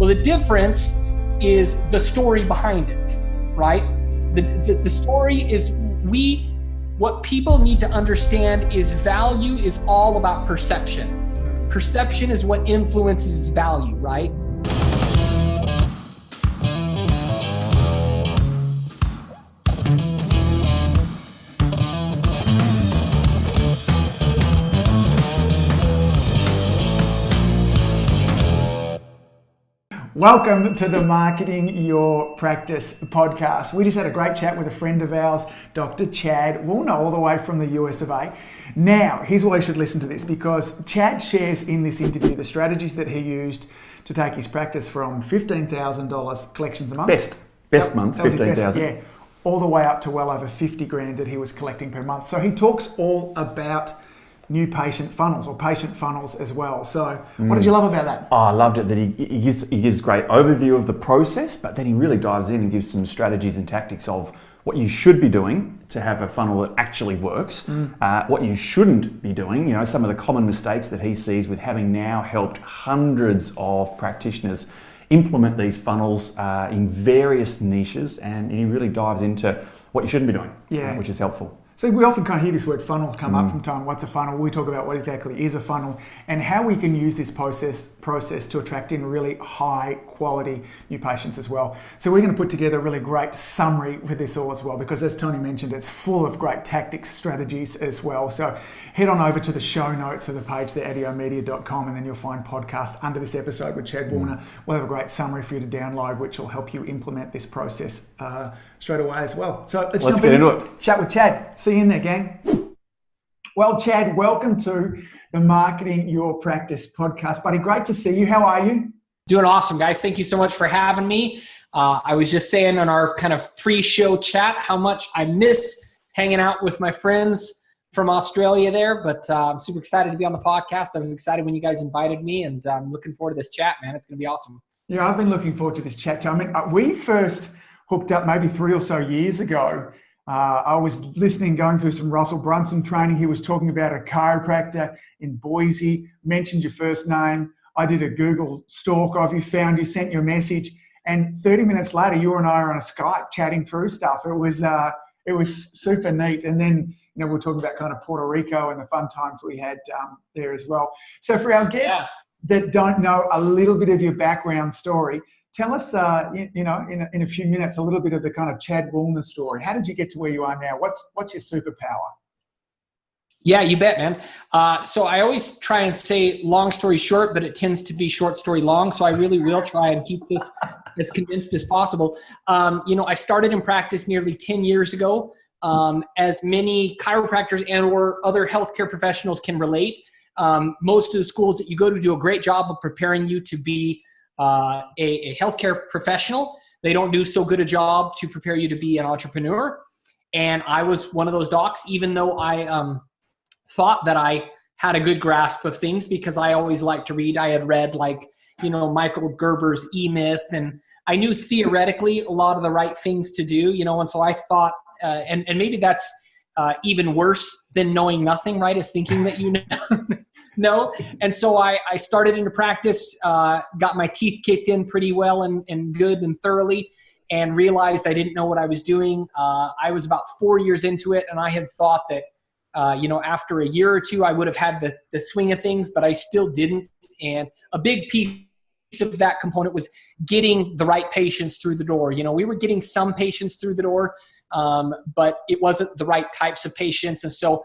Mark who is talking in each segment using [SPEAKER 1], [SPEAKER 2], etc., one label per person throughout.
[SPEAKER 1] Well, the difference is the story behind it, right? The story is what people need to understand is value is all about perception. Perception is what influences value, right?
[SPEAKER 2] Welcome to the Marketing Your Practice podcast. We just had a great chat with a friend of ours, Dr. Chad Woolner, all the way from the US of A. Now, here's why you should listen to this, because Chad shares in this interview the strategies that he used to take his practice from $15,000 collections a month.
[SPEAKER 3] Best month, 15,000.
[SPEAKER 2] Yeah, all the way up to well over 50 grand that he was collecting per month. So he talks all about new patient funnels or patient funnels as well. So what did you love about that?
[SPEAKER 3] Oh, I loved it that he gives great overview of the process, but then he really dives in and gives some strategies and tactics of what you should be doing to have a funnel that actually works, what you shouldn't be doing, you know, some of the common mistakes that he sees with having now helped hundreds of practitioners implement these funnels in various niches, and he really dives into what you shouldn't be doing, which is helpful.
[SPEAKER 2] So we often kind of hear this word funnel come up from time. What's a funnel? We talk about what exactly is a funnel and how we can use this process to attract in really high quality new patients as well. So we're going to put together a really great summary for this all as well, because as Tony mentioned, it's full of great tactics, strategies as well. So head on over to the show notes of the page, the ADIOmedia.com, and then you'll find podcast under this episode with Chad Woolner. We'll have a great summary for you to download, which will help you implement this process straight away as well. So let's
[SPEAKER 3] get into it.
[SPEAKER 2] Chat with Chad. See you in there, gang. Well, Chad, welcome to the Marketing Your Practice podcast. Buddy, great to see you. How are you?
[SPEAKER 1] Doing awesome, guys. Thank you so much for having me. I was just saying on our kind of pre-show chat how much I miss hanging out with my friends from Australia there, but I'm super excited to be on the podcast. I was excited when you guys invited me, and I'm looking forward to this chat, man. It's going to be awesome.
[SPEAKER 2] Yeah, I've been looking forward to this chat too. I mean, we first hooked up maybe 3 or so years ago. I was listening, going through some Russell Brunson training. He was talking about a chiropractor in Boise, mentioned your first name. I did a Google stalk of you, found you, sent you a message, and 30 minutes later, you and I are on a Skype chatting through stuff. It was super neat. And then, you know, we're talking about kind of Puerto Rico and the fun times we had there as well. So for our guests that don't know a little bit of your background story, tell us, in a few minutes, a little bit of the kind of Chad Woolner story. How did you get to where you are now? What's your superpower?
[SPEAKER 1] Yeah, you bet, man. So I always try and say long story short, but it tends to be short story long. So I really will try and keep this as condensed as possible. I started in practice nearly 10 years ago. As many chiropractors and or other healthcare professionals can relate, most of the schools that you go to do a great job of preparing you to be a healthcare professional. They don't do so good a job to prepare you to be an entrepreneur. And I was one of those docs, even though I thought that I had a good grasp of things because I always liked to read. I had read Michael Gerber's E-Myth, and I knew theoretically a lot of the right things to do, and so I thought, and maybe that's even worse than knowing nothing, right? Is thinking that you know. No. And so I started into practice, got my teeth kicked in pretty well and good and thoroughly, and realized I didn't know what I was doing. I was about 4 years into it, and I had thought that, after a year or two, I would have had the swing of things, but I still didn't. And a big piece of that component was getting the right patients through the door. We were getting some patients through the door, but it wasn't the right types of patients. And so,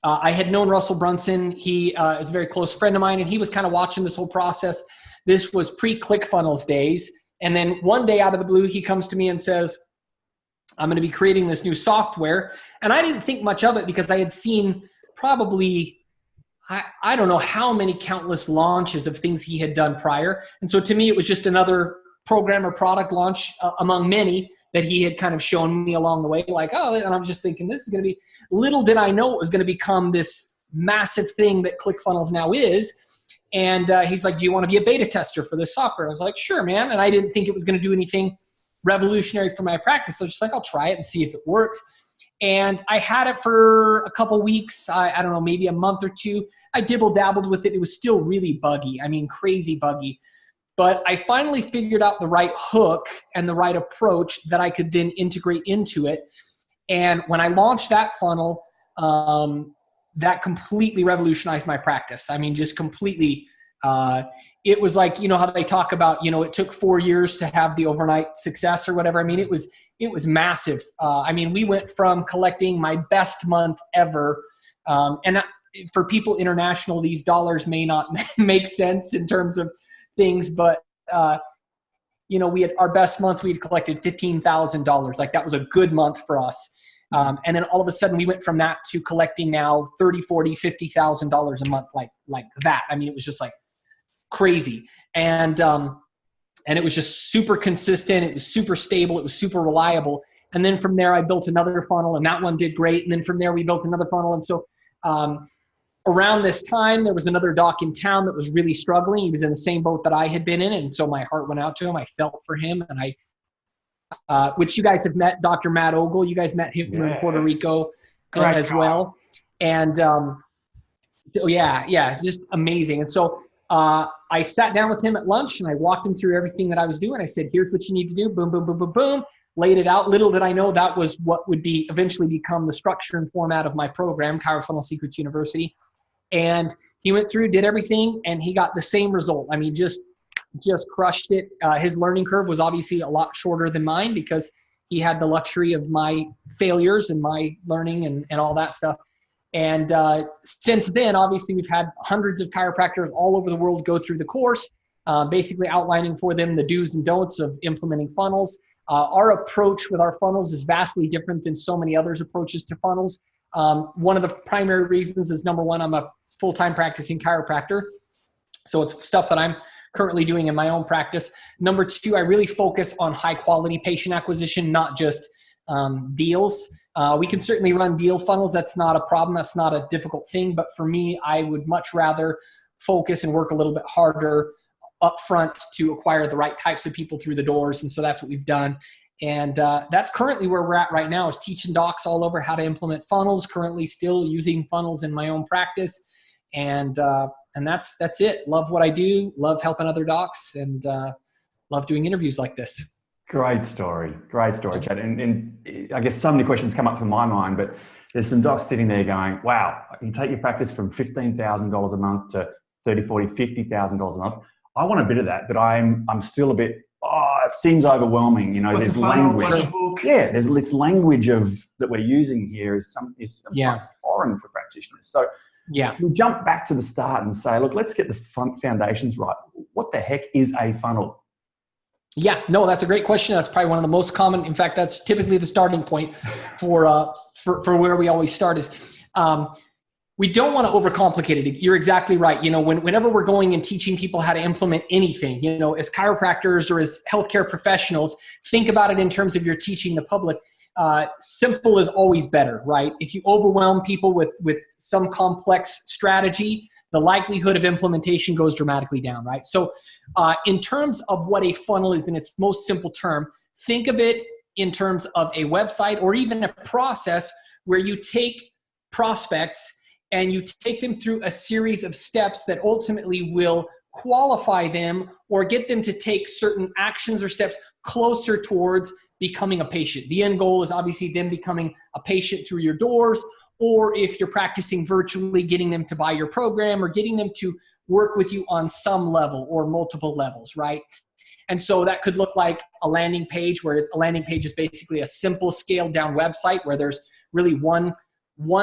[SPEAKER 1] I had known Russell Brunson. He is a very close friend of mine, and he was kind of watching this whole process. This was pre-ClickFunnels days. And then one day out of the blue, he comes to me and says, I'm going to be creating this new software. And I didn't think much of it because I had seen probably, I don't know how many countless launches of things he had done prior. And so to me, it was just another program or product launch among many that he had kind of shown me along the way, and I was just thinking, this is going to be, little did I know it was going to become this massive thing that ClickFunnels now is. And he's like, do you want to be a beta tester for this software? I was like, sure, man. And I didn't think it was going to do anything revolutionary for my practice. So I was just like, I'll try it and see if it works. And I had it for a couple weeks. I don't know, maybe a month or two. I dibble dabbled with it. It was still really buggy. I mean, crazy buggy. But I finally figured out the right hook and the right approach that I could then integrate into it. And when I launched that funnel, that completely revolutionized my practice. I mean, just completely. It was like, you know, how they talk about, you know, it took 4 years to have the overnight success or whatever. I mean, it was massive. I mean, we went from collecting my best month ever. And for people international, these dollars may not make sense in terms of things, but, you know, we had our best month, we had collected $15,000. Like that was a good month for us. And then all of a sudden we went from that to collecting now $30, $40, $50,000 a month, like that. I mean, it was just like crazy. And it was just super consistent. It was super stable. It was super reliable. And then from there, I built another funnel, and that one did great. And then from there, we built another funnel. And so around this time, there was another doc in town that was really struggling. He was in the same boat that I had been in. And so my heart went out to him. I felt for him. And which you guys have met, Dr. Matt Ogle. You guys met him in Puerto Rico as well. And just amazing. And so I sat down with him at lunch and I walked him through everything that I was doing. I said, here's what you need to do. Boom, boom, boom, boom, boom. Laid it out. Little did I know that was what would eventually become the structure and format of my program, Funnel Secrets University. And he went through, did everything, and he got the same result. I mean, just crushed it. His learning curve was obviously a lot shorter than mine because he had the luxury of my failures and my learning and all that stuff. And since then, obviously, we've had hundreds of chiropractors all over the world go through the course, basically outlining for them the do's and don'ts of implementing funnels. Our approach with our funnels is vastly different than so many others' approaches to funnels. One of the primary reasons is, number one, I'm a full-time practicing chiropractor. So it's stuff that I'm currently doing in my own practice. Number two, I really focus on high-quality patient acquisition, not just deals. We can certainly run deal funnels. That's not a problem. That's not a difficult thing. But for me, I would much rather focus and work a little bit harder upfront to acquire the right types of people through the doors. And so that's what we've done. And that's currently where we're at right now, is teaching docs all over how to implement funnels, currently still using funnels in my own practice. And that's it. Love what I do. Love helping other docs, and love doing interviews like this.
[SPEAKER 3] Great story, Chad. And I guess so many questions come up from my mind, but there's some docs sitting there going, wow, you take your practice from $15,000 a month to $30,000, $40,000, $50,000 a month. I want a bit of that, but I'm still a bit, it seems overwhelming. You know, there's language. Yeah, there's this language that we're using here is sometimes foreign for practitioners. So we jump back to the start and say, look, let's get the foundations right. What the heck is a funnel?
[SPEAKER 1] Yeah, no, that's a great question. That's probably one of the most common. In fact, that's typically the starting point for where we always start is, we don't want to overcomplicate it. You're exactly right. You know, whenever we're going and teaching people how to implement anything, you know, as chiropractors or as healthcare professionals, think about it in terms of you're teaching the public. Simple is always better, right? If you overwhelm people with some complex strategy, the likelihood of implementation goes dramatically down, right? So in terms of what a funnel is in its most simple term, think of it in terms of a website or even a process where you take prospects and you take them through a series of steps that ultimately will qualify them or get them to take certain actions or steps closer towards becoming a patient. The end goal is obviously them becoming a patient through your doors, or if you're practicing virtually, getting them to buy your program or getting them to work with you on some level or multiple levels, right? And so that could look like a landing page, where a landing page is basically a simple scaled down website where there's really one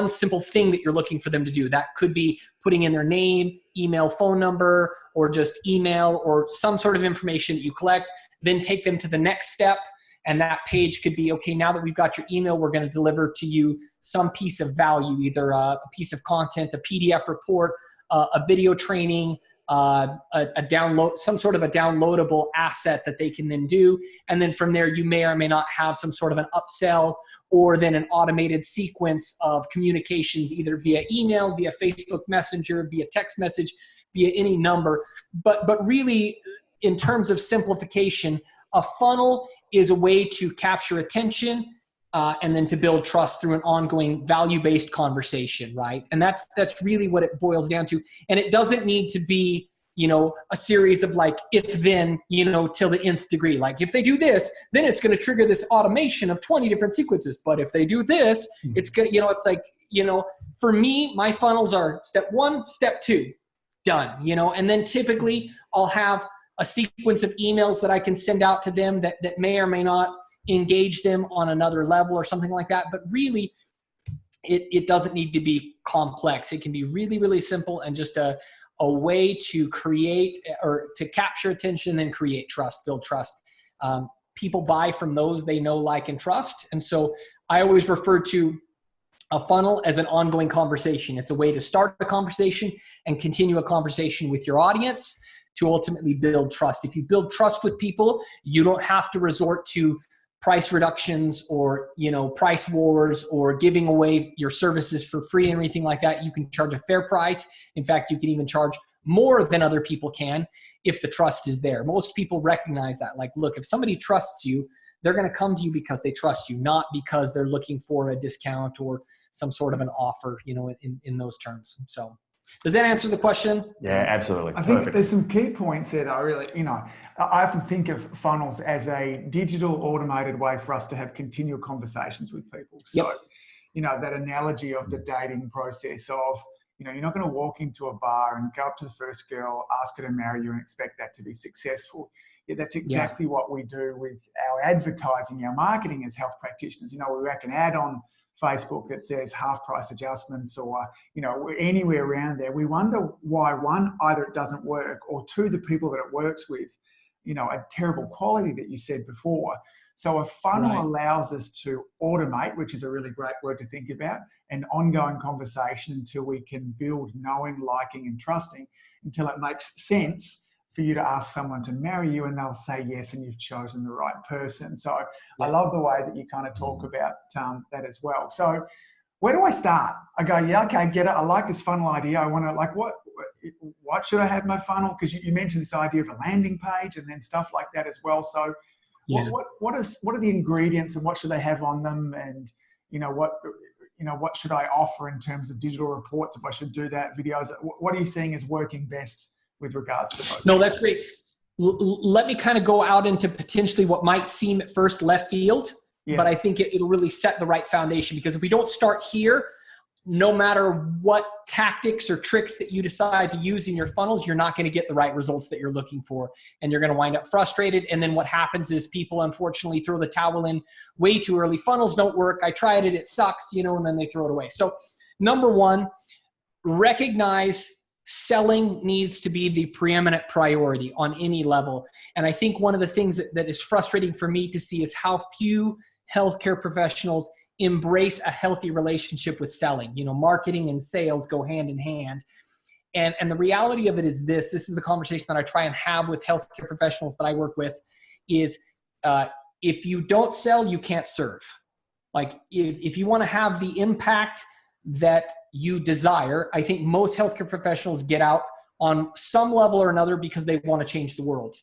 [SPEAKER 1] simple thing that you're looking for them to do. That could be putting in their name, email, phone number, or just email or some sort of information that you collect, then take them to the next step. And that page could be, okay, now that we've got your email, we're going to deliver to you some piece of value, either a piece of content, a PDF report, a video training, a download, some sort of a downloadable asset that they can then do. And then from there, you may or may not have some sort of an upsell, or then an automated sequence of communications, either via email, via Facebook Messenger, via text message, via any number. But really, in terms of simplification, a funnel is a way to capture attention and then to build trust through an ongoing value-based conversation, right? And that's really what it boils down to. And it doesn't need to be, a series of like if then, till the nth degree. Like if they do this, then it's going to trigger this automation of 20 different sequences. But if they do this, it's going to, it's like, for me, my funnels are step 1, step 2, done, and then typically I'll have a sequence of emails that I can send out to them that may or may not engage them on another level or something like that. But really, it doesn't need to be complex. It can be really, really simple and just a way to create or to capture attention, then create trust, build trust. People buy from those they know, like, and trust. And so I always refer to a funnel as an ongoing conversation. It's a way to start a conversation and continue a conversation with your audience to ultimately build trust. If you build trust with people, you don't have to resort to price reductions or, price wars or giving away your services for free and anything like that. You can charge a fair price. In fact, you can even charge more than other people can if the trust is there. Most people recognize that. Like, look, if somebody trusts you, they're going to come to you because they trust you, not because they're looking for a discount or some sort of an offer, in those terms. So does that answer the question?
[SPEAKER 3] Yeah, absolutely.
[SPEAKER 2] I think there's some key points there that I really, I often think of funnels as a digital automated way for us to have continual conversations with people. So, that analogy of the dating process of, you're not going to walk into a bar and go up to the first girl, ask her to marry you and expect that to be successful. Yeah, that's exactly what we do with our advertising, our marketing as health practitioners. We whack an ad on Facebook that says half price adjustments or, anywhere around there. We wonder why, one, either it doesn't work, or two, the people that it works with, a terrible quality that you said before. So a funnel allows us to automate, which is a really great word to think about, an ongoing conversation until we can build knowing, liking, and trusting, until it makes sense for you to ask someone to marry you and they'll say yes and you've chosen the right person. So I love the way that you kind of talk about that as well. So where do I start? I go, okay, I get it. I like this funnel idea. I want to, like, what should I have my funnel? Because you mentioned this idea of a landing page and then stuff like that as well. So what are the ingredients and what should they have on them? And, what should I offer in terms of digital reports if I should do that, videos? What are you seeing as working best with regards to both?
[SPEAKER 1] No, that's great. Let me kind of go out into potentially what might seem at first left field, but I think it'll really set the right foundation, because if we don't start here, no matter what tactics or tricks that you decide to use in your funnels, you're not going to get the right results that you're looking for. And you're going to wind up frustrated. And then what happens is people, unfortunately, throw the towel in way too early. Funnels don't work. I tried it. It sucks, and then they throw it away. So number one, recognize selling needs to be the preeminent priority on any level. And I think one of the things that is frustrating for me to see is how few healthcare professionals embrace a healthy relationship with selling. Marketing and sales go hand in hand. And the reality of it is this is the conversation that I try and have with healthcare professionals that I work with is if you don't sell, you can't serve. Like if you want to have the impact that you desire, I think most healthcare professionals get out on some level or another because they want to change the world.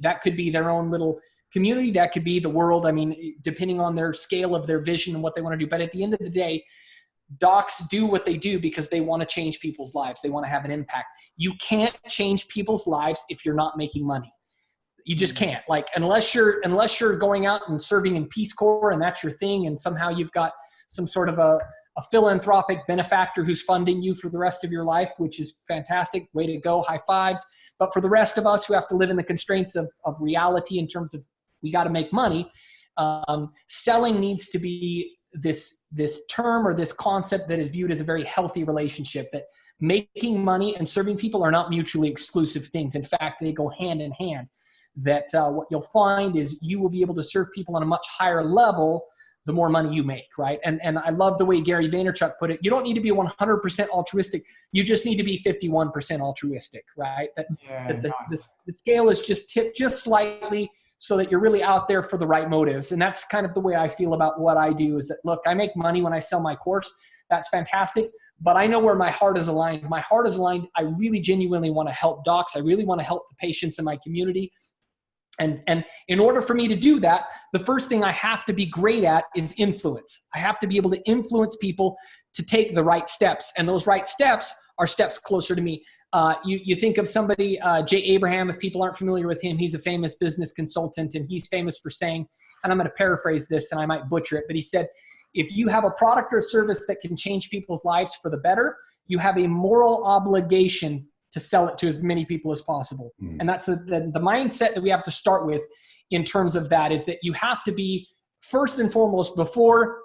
[SPEAKER 1] That could be their own little community. That could be the world. I mean, depending on their scale of their vision and what they want to do. But at the end of the day, docs do what they do because they want to change people's lives. They want to have an impact. You can't change people's lives if you're not making money. You just can't. Like, unless you're going out and serving in Peace Corps and that's your thing, and somehow you've got some sort of a philanthropic benefactor who's funding you for the rest of your life, which is fantastic. Way to go. High fives. But for the rest of us who have to live in the constraints of reality in terms of we got to make money, selling needs to be this term or this concept that is viewed as a very healthy relationship, that making money and serving people are not mutually exclusive things. In fact, they go hand in hand. That what you'll find is you will be able to serve people on a much higher level the more money you make, right? And I love the way Gary Vaynerchuk put it. You don't need to be 100% altruistic. You just need to be 51% altruistic, right? The scale is just tipped just slightly so that you're really out there for the right motives. And that's kind of the way I feel about what I do is that, look, I make money when I sell my course. That's fantastic. But I know where my heart is aligned. My heart is aligned. I really genuinely want to help docs. I really want to help the patients in my community. And in order for me to do that, the first thing I have to be great at is influence. I have to be able to influence people to take the right steps. And those right steps are steps closer to me. You think of somebody, Jay Abraham, if people aren't familiar with him, he's a famous business consultant, and he's famous for saying, and I'm going to paraphrase this and I might butcher it, but he said, if you have a product or service that can change people's lives for the better, you have a moral obligation to sell it to as many people as possible. And that's the mindset that we have to start with in terms of that, is that you have to be first and foremost, before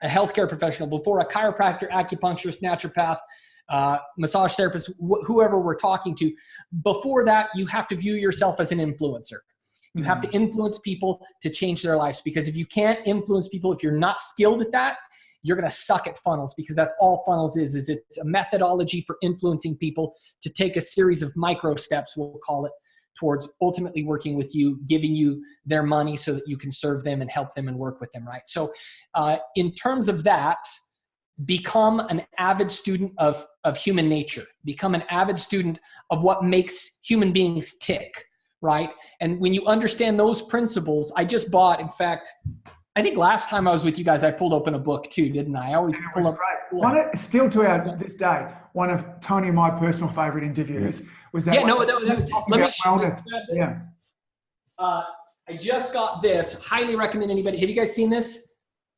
[SPEAKER 1] a healthcare professional, before a chiropractor, acupuncturist, naturopath, massage therapist, whoever we're talking to, before that, you have to view yourself as an influencer. You have to influence people to change their lives, because if you can't influence people, if you're not skilled at that, you're going to suck at funnels, because that's all funnels is it's a methodology for influencing people to take a series of micro steps, we'll call it, towards ultimately working with you, giving you their money so that you can serve them and help them and work with them, right? So in terms of that, become an avid student of human nature. Become an avid student of what makes human beings tick, right? And when you understand those principles, I just bought, in fact, I think last time I was with you guys, I pulled open a book too, didn't I? I always pull up.
[SPEAKER 2] Still to this day, one of Tony and my personal favorite interviews was that.
[SPEAKER 1] Yeah, let me show you.
[SPEAKER 2] Yeah.
[SPEAKER 1] I just got this. Highly recommend anybody. Have you guys seen this?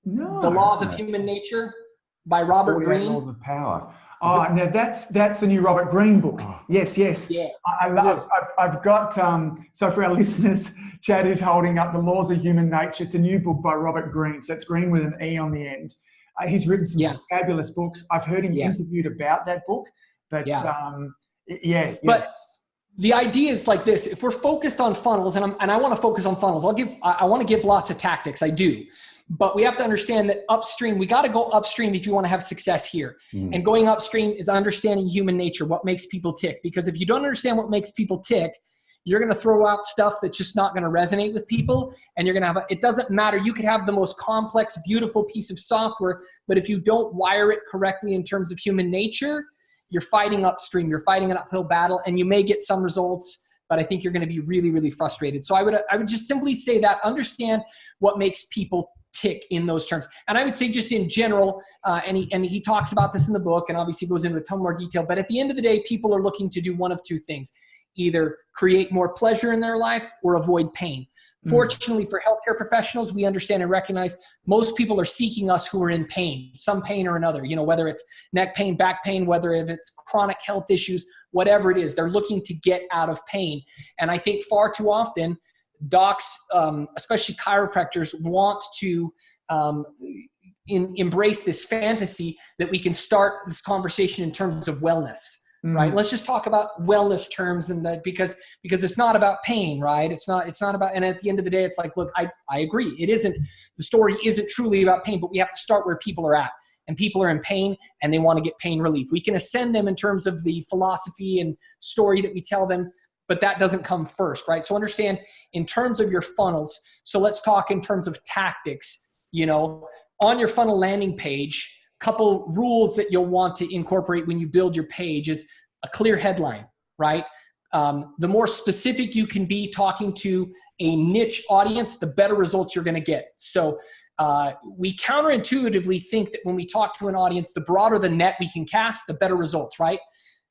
[SPEAKER 2] No.
[SPEAKER 1] The Laws of Human Nature by Robert Greene.
[SPEAKER 3] Laws of Power.
[SPEAKER 2] Oh, now that's the new Robert Greene book. Yes.
[SPEAKER 1] Yeah.
[SPEAKER 2] I love. I've got. So for our listeners, Chad is holding up The Laws of Human Nature. It's a new book by Robert Greene. So it's Greene with an E on the end. He's written some fabulous books. I've heard him interviewed about that book, but
[SPEAKER 1] But the idea is like this: if we're focused on funnels, and I want to focus on funnels, I want to give lots of tactics. I do. But we have to understand that upstream, we got to go upstream if you want to have success here. And going upstream is understanding human nature, what makes people tick. Because if you don't understand what makes people tick, you're going to throw out stuff that's just not going to resonate with people. And you're going to have, it doesn't matter. You could have the most complex, beautiful piece of software, but if you don't wire it correctly in terms of human nature, you're fighting upstream. You're fighting an uphill battle, and you may get some results, but I think you're going to be really, really frustrated. So I would just simply say that understand what makes people tick in those terms. And I would say just in general, and he talks about this in the book and obviously goes into a ton more detail, but at the end of the day, people are looking to do one of two things: either create more pleasure in their life or avoid pain. Fortunately for healthcare professionals, we understand and recognize most people are seeking us who are in pain, some pain or another, whether it's neck pain, back pain, whether it's chronic health issues, whatever it is, they're looking to get out of pain. And I think far too often, docs, especially chiropractors, want to embrace this fantasy that we can start this conversation in terms of wellness, right? Let's just talk about wellness terms, and that because it's not about pain, right? It's not about, and at the end of the day, it's like, look, I agree. The story isn't truly about pain, but we have to start where people are at. And people are in pain and they want to get pain relief. We can ascend them in terms of the philosophy and story that we tell them, but that doesn't come first, right? So understand in terms of your funnels. So let's talk in terms of tactics. On your funnel landing page, couple rules that you'll want to incorporate when you build your page is a clear headline, right? The more specific you can be talking to a niche audience, the better results you're going to get. So we counterintuitively think that when we talk to an audience, the broader the net we can cast, the better results, right?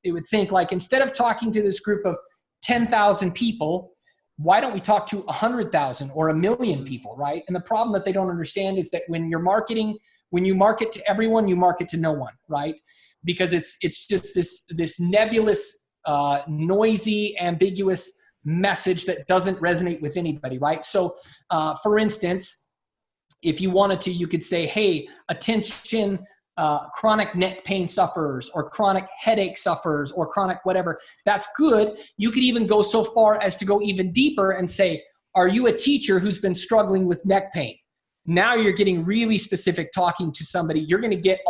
[SPEAKER 1] It would think like, instead of talking to this group of 10,000 people, why don't we talk to 100,000 or 1 million people, right? And the problem that they don't understand is that when you're marketing, when you market to everyone, you market to no one, right? Because it's just this nebulous, noisy, ambiguous message that doesn't resonate with anybody, right? So for instance, if you wanted to, you could say, hey, attention, chronic neck pain sufferers, or chronic headache sufferers, or chronic whatever. That's good. You could even go so far as to go even deeper and say, are you a teacher who's been struggling with neck pain? Now you're getting really specific, talking to somebody. You're going to get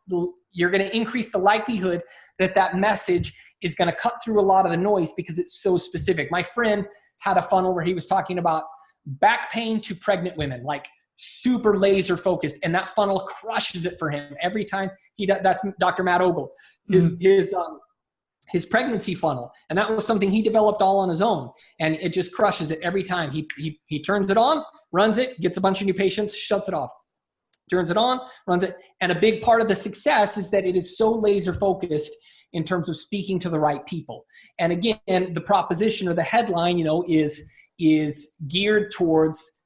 [SPEAKER 1] you're going to increase the likelihood that message is going to cut through a lot of the noise because it's so specific. My friend had a funnel where he was talking about back pain to pregnant women, like super laser focused, and that funnel crushes it for him every time he does. That's Dr. Matt Ogle, his pregnancy funnel, and that was something he developed all on his own, and it just crushes it every time. He turns it on, runs it, gets a bunch of new patients, shuts it off. turns it on, runs it. And a big part of the success is that it is so laser focused in terms of speaking to the right people. And again, the proposition or the headline, is geared towards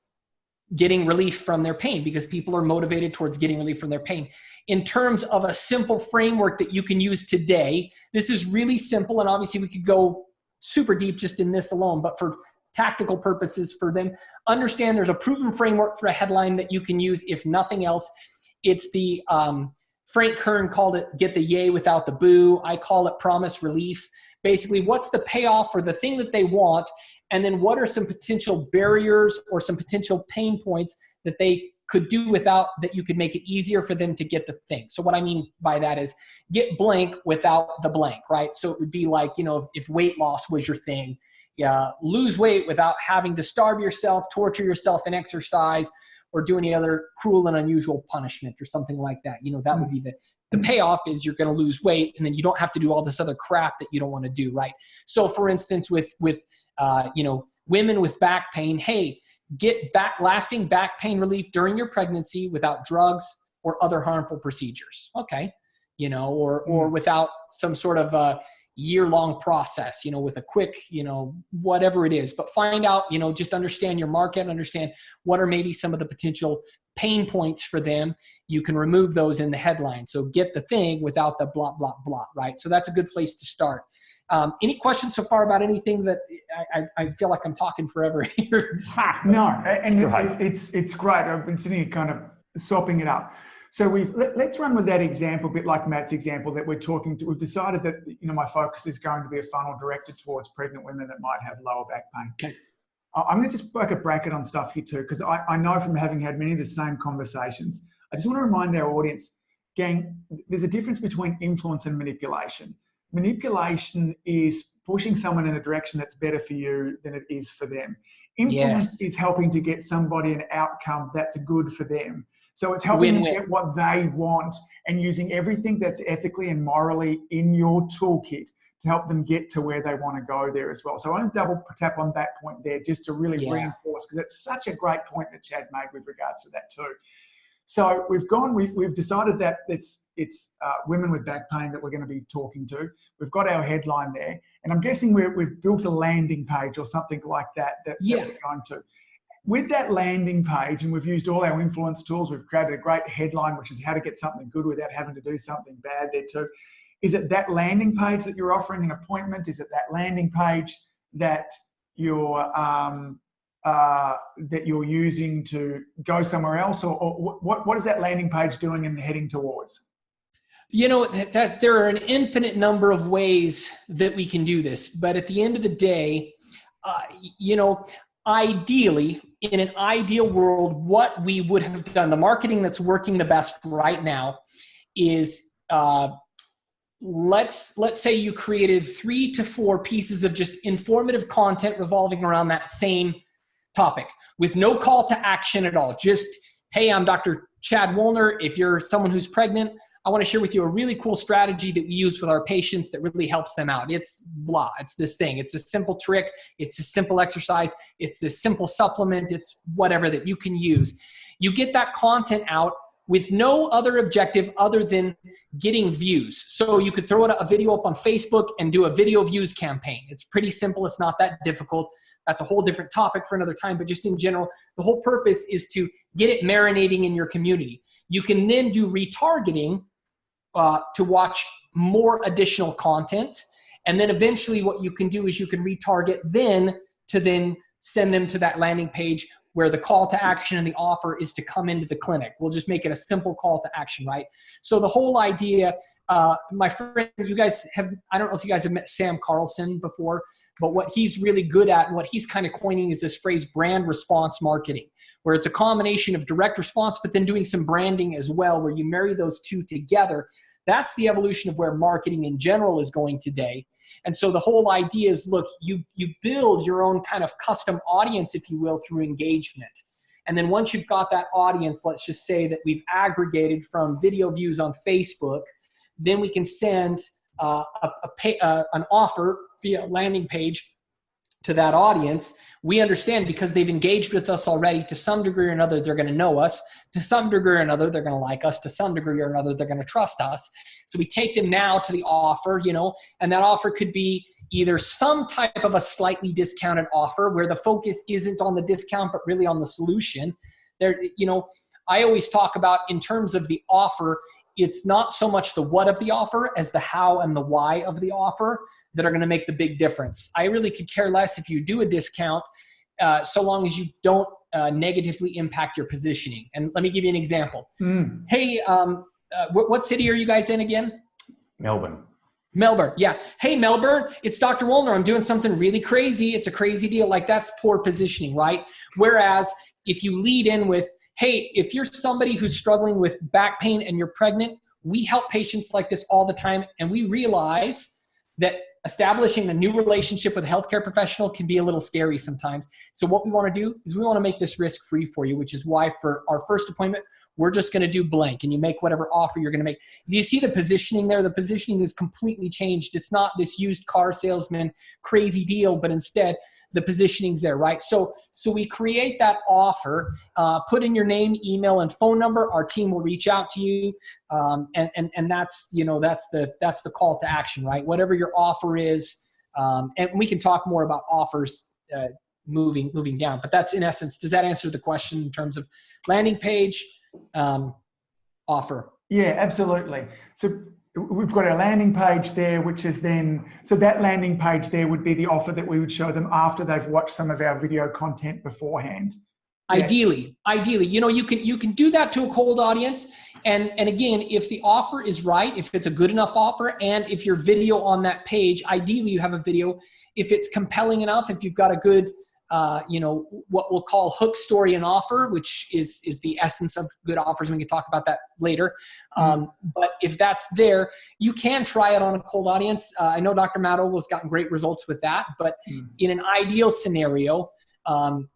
[SPEAKER 1] getting relief from their pain, because people are motivated towards getting relief from their pain. In terms of a simple framework that you can use today, this is really simple. And obviously we could go super deep just in this alone, but for tactical purposes for them, understand there's a proven framework for a headline that you can use. If nothing else, it's the, Frank Kern called it get the yay without the boo. I call it promise relief. Basically, what's the payoff for the thing that they want? And then what are some potential barriers or some potential pain points that they could do without, that you could make it easier for them to get the thing. So what I mean by that is get blank without the blank, right? So it would be like, if weight loss was your thing, lose weight without having to starve yourself, torture yourself in exercise, or do any other cruel and unusual punishment or something like that. That would be the payoff is you're going to lose weight, and then you don't have to do all this other crap that you don't want to do, right? So for instance, with women with back pain, hey, get lasting back pain relief during your pregnancy without drugs or other harmful procedures. Okay. Or without some sort of year-long process, with a quick, whatever it is, but find out, just understand your market, understand what are maybe some of the potential pain points for them. You can remove those in the headline. So get the thing without the blah, blah, blah, right? So that's a good place to start. Any questions so far about anything that I feel like I'm talking forever here?
[SPEAKER 2] No, and it's great. I've been sitting here kind of sopping it up. So let's run with that example, a bit like Matt's example that we're talking to. We've decided that, my focus is going to be a funnel directed towards pregnant women that might have lower back pain.
[SPEAKER 1] Okay.
[SPEAKER 2] I'm going to just work a bracket on stuff here too, because I know from having had many of the same conversations, I just want to remind our audience, gang, there's a difference between influence and manipulation. Manipulation is pushing someone in a direction that's better for you than it is for them. Influence is helping to get somebody an outcome that's good for them. So it's helping them get what they want and using everything that's ethically and morally in your toolkit to help them get to where they want to go there as well. So I want to double tap on that point there just to really reinforce, because it's such a great point that Chad made with regards to that too. So we've decided that it's women with back pain that we're going to be talking to. We've got our headline there, and I'm guessing we've built a landing page or something like that we're going to. With that landing page, and we've used all our influence tools, we've created a great headline, which is how to get something good without having to do something bad there too. Is it that landing page that you're offering an appointment? Is it that landing page that you're using to go somewhere else? Or what is that landing page doing and heading towards?
[SPEAKER 1] That there are an infinite number of ways that we can do this. But at the end of the day, ideally, in an ideal world, what we would have done, the marketing that's working the best right now is, let's say you created 3 to 4 pieces of just informative content revolving around that same topic with no call to action at all. Just, hey, I'm Dr. Chad Woolner. If you're someone who's pregnant, I want to share with you a really cool strategy that we use with our patients that really helps them out. It's blah, it's this thing. It's a simple trick. It's a simple exercise. It's this simple supplement. It's whatever that you can use. You get that content out with no other objective other than getting views. So you could throw a video up on Facebook and do a video views campaign. It's pretty simple. It's not that difficult. That's a whole different topic for another time, but just in general, the whole purpose is to get it marinating in your community. You can then do retargeting to watch more additional content. And then eventually what you can do is you can retarget to send them to that landing page where the call to action and the offer is to come into the clinic. We'll just make it a simple call to action, right? So the whole idea, my friend, I don't know if you guys have met Sam Carlson before, but what he's really good at and what he's kind of coining is this phrase brand response marketing, where it's a combination of direct response, but then doing some branding as well, where you marry those two together. That's the evolution of where marketing in general is going today. And so the whole idea is, look, you build your own kind of custom audience, if you will, through engagement. And then once you've got that audience, let's just say that we've aggregated from video views on Facebook, then we can send an offer via landing page to that audience, we understand because they've engaged with us already to some degree or another, they're going to know us. To some degree or another, they're going to like us. To some degree or another, they're going to trust us. So we take them now to the offer, and that offer could be either some type of a slightly discounted offer where the focus isn't on the discount, but really on the solution. I always talk about in terms of the offer, it's not so much the what of the offer as the how and the why of the offer that are going to make the big difference. I really could care less if you do a discount, so long as you don't negatively impact your positioning. And let me give you an example. Hey, what city are you guys in again?
[SPEAKER 3] Melbourne.
[SPEAKER 1] Melbourne, yeah. Hey, Melbourne, it's Dr. Woolner. I'm doing something really crazy. It's a crazy deal. Like, that's poor positioning, right? Whereas if you lead in with, hey, if you're somebody who's struggling with back pain and you're pregnant, we help patients like this all the time. And we realize that establishing a new relationship with a healthcare professional can be a little scary sometimes. So what we want to do is we want to make this risk-free for you, which is why for our first appointment, we're just going to do blank, and you make whatever offer you're going to make. Do you see the positioning there? The positioning is completely changed. It's not this used car salesman crazy deal, but instead the positioning's there, right? So we create that offer, put in your name, email, and phone number. Our team will reach out to you. And that's, that's the call to action, right? Whatever your offer is. And we can talk more about offers, moving down, but that's in essence. Does that answer the question in terms of landing page, offer?
[SPEAKER 2] Yeah, absolutely. So we've got our landing page there, which is then, so that landing page there would be the offer that we would show them after they've watched some of our video content beforehand. Yeah.
[SPEAKER 1] Ideally, you can do that to a cold audience. And again, if the offer is right, if it's a good enough offer, and if your video on that page, ideally you have a video, if it's compelling enough, if you've got a good, what we'll call hook, story, and offer, which is the essence of good offers. We can talk about that later. But if that's there, you can try it on a cold audience. I know Dr. Matt Ogle's gotten great results with that, but in an ideal scenario,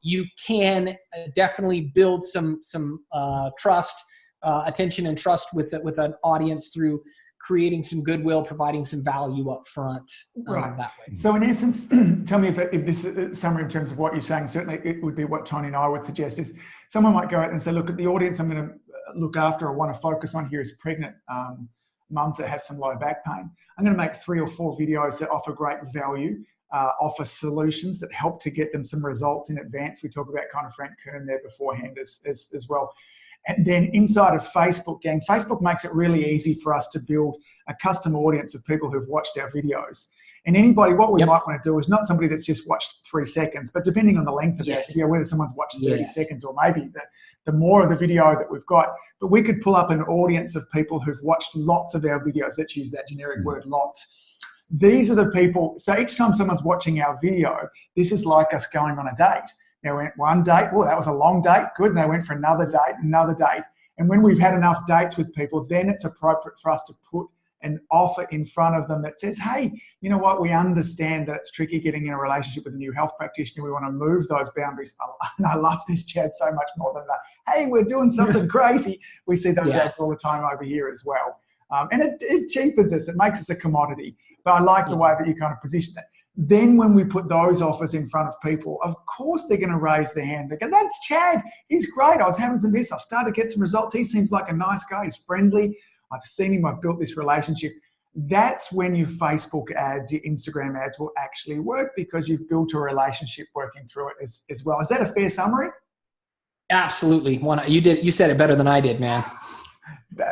[SPEAKER 1] you can definitely build some trust, attention and trust with an audience through creating some goodwill, providing some value up front,
[SPEAKER 2] right.
[SPEAKER 1] That way.
[SPEAKER 2] So in essence, tell me if this is summary in terms of what you're saying. Certainly it would be what Tony and I would suggest is someone might go out and say, look, at the audience I'm going to look after or want to focus on here is pregnant mums that have some low back pain. I'm going to make 3 or 4 videos that offer great value, offer solutions that help to get them some results in advance. We talk about kind of Frank Kern there beforehand as well. And then inside of Facebook, gang, Facebook makes it really easy for us to build a custom audience of people who've watched our videos. And anybody, what we might want to do is not somebody that's just watched 3 seconds, but depending on the length of that video, whether someone's watched 30 seconds or maybe the more of the video that we've got, but we could pull up an audience of people who've watched lots of our videos. Let's use that generic word, lots. These are the people, so each time someone's watching our video, this is like us going on a date. They went one date, oh, that was a long date, good, and they went for another date. And when we've had enough dates with people, then it's appropriate for us to put an offer in front of them that says, hey, you know what, we understand that it's tricky getting in a relationship with a new health practitioner. We want to move those boundaries. And I love this, Chad, so much more than that. Hey, we're doing something crazy. We see those ads all the time over here as well. And it cheapens us. It makes us a commodity. But I like the way that you kind of position it. Then when we put those offers in front of people, of course they're going to raise their hand. They go, that's Chad. He's great. I was having some this. I've started to get some results. He seems like a nice guy. He's friendly. I've seen him. I've built this relationship. That's when your Facebook ads, your Instagram ads will actually work because you've built a relationship working through it as well. Is that a fair summary?
[SPEAKER 1] Absolutely. You said it better than I did, man.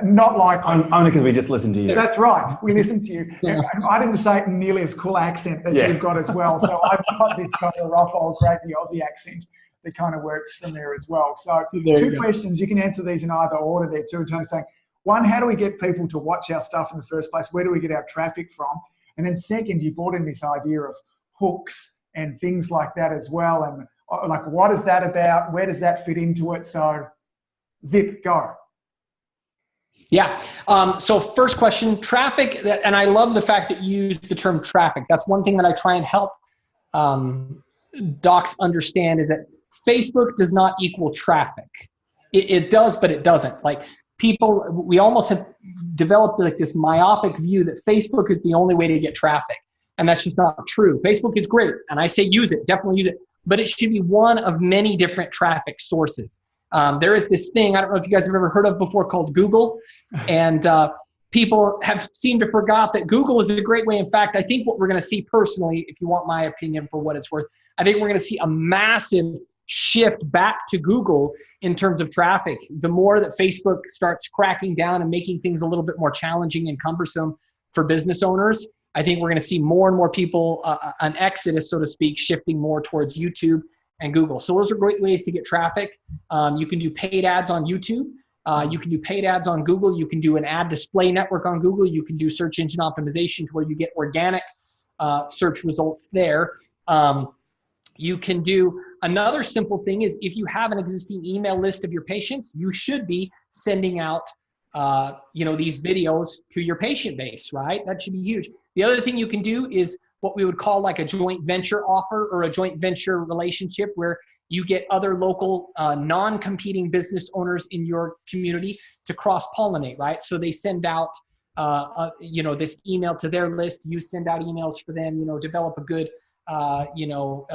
[SPEAKER 2] Not like
[SPEAKER 3] only because we just listened to you.
[SPEAKER 2] That's right. We listened to you. Yeah. I didn't say it in nearly as cool accent as you've got as well. So I've got this kind of rough old crazy Aussie accent that kind of works from there as well. So 2 questions. You can answer these in either order there too. In terms of saying, 1, how do we get people to watch our stuff in the first place? Where do we get our traffic from? And then 2nd, you brought in this idea of hooks and things like that as well. And like, what is that about? Where does that fit into it? So zip, go.
[SPEAKER 1] Yeah. So first question, traffic, and I love the fact that you use the term traffic. That's one thing that I try and help docs understand is that Facebook does not equal traffic. It does, but it doesn't. Like people, we almost have developed like this myopic view that Facebook is the only way to get traffic. And that's just not true. Facebook is great. And I say use it, definitely use it. But it should be one of many different traffic sources. There is this thing, I don't know if you guys have ever heard of before, called Google. And people have seemed to forgot that Google is a great way. In fact, I think what we're going to see personally, if you want my opinion for what it's worth, I think we're going to see a massive shift back to Google in terms of traffic. The more that Facebook starts cracking down and making things a little bit more challenging and cumbersome for business owners, I think we're going to see more and more people, an exodus, so to speak, shifting more towards YouTube and Google. So those are great ways to get traffic. You can do paid ads on YouTube. You can do paid ads on Google. You can do an ad display network on Google. You can do search engine optimization to where you get organic search results there. You can do another simple thing is if you have an existing email list of your patients, you should be sending out these videos to your patient base, right? That should be huge. The other thing you can do is what we would call like a joint venture offer or a joint venture relationship where you get other local non-competing business owners in your community to cross-pollinate, right? So they send out this email to their list, you send out emails for them, develop a good a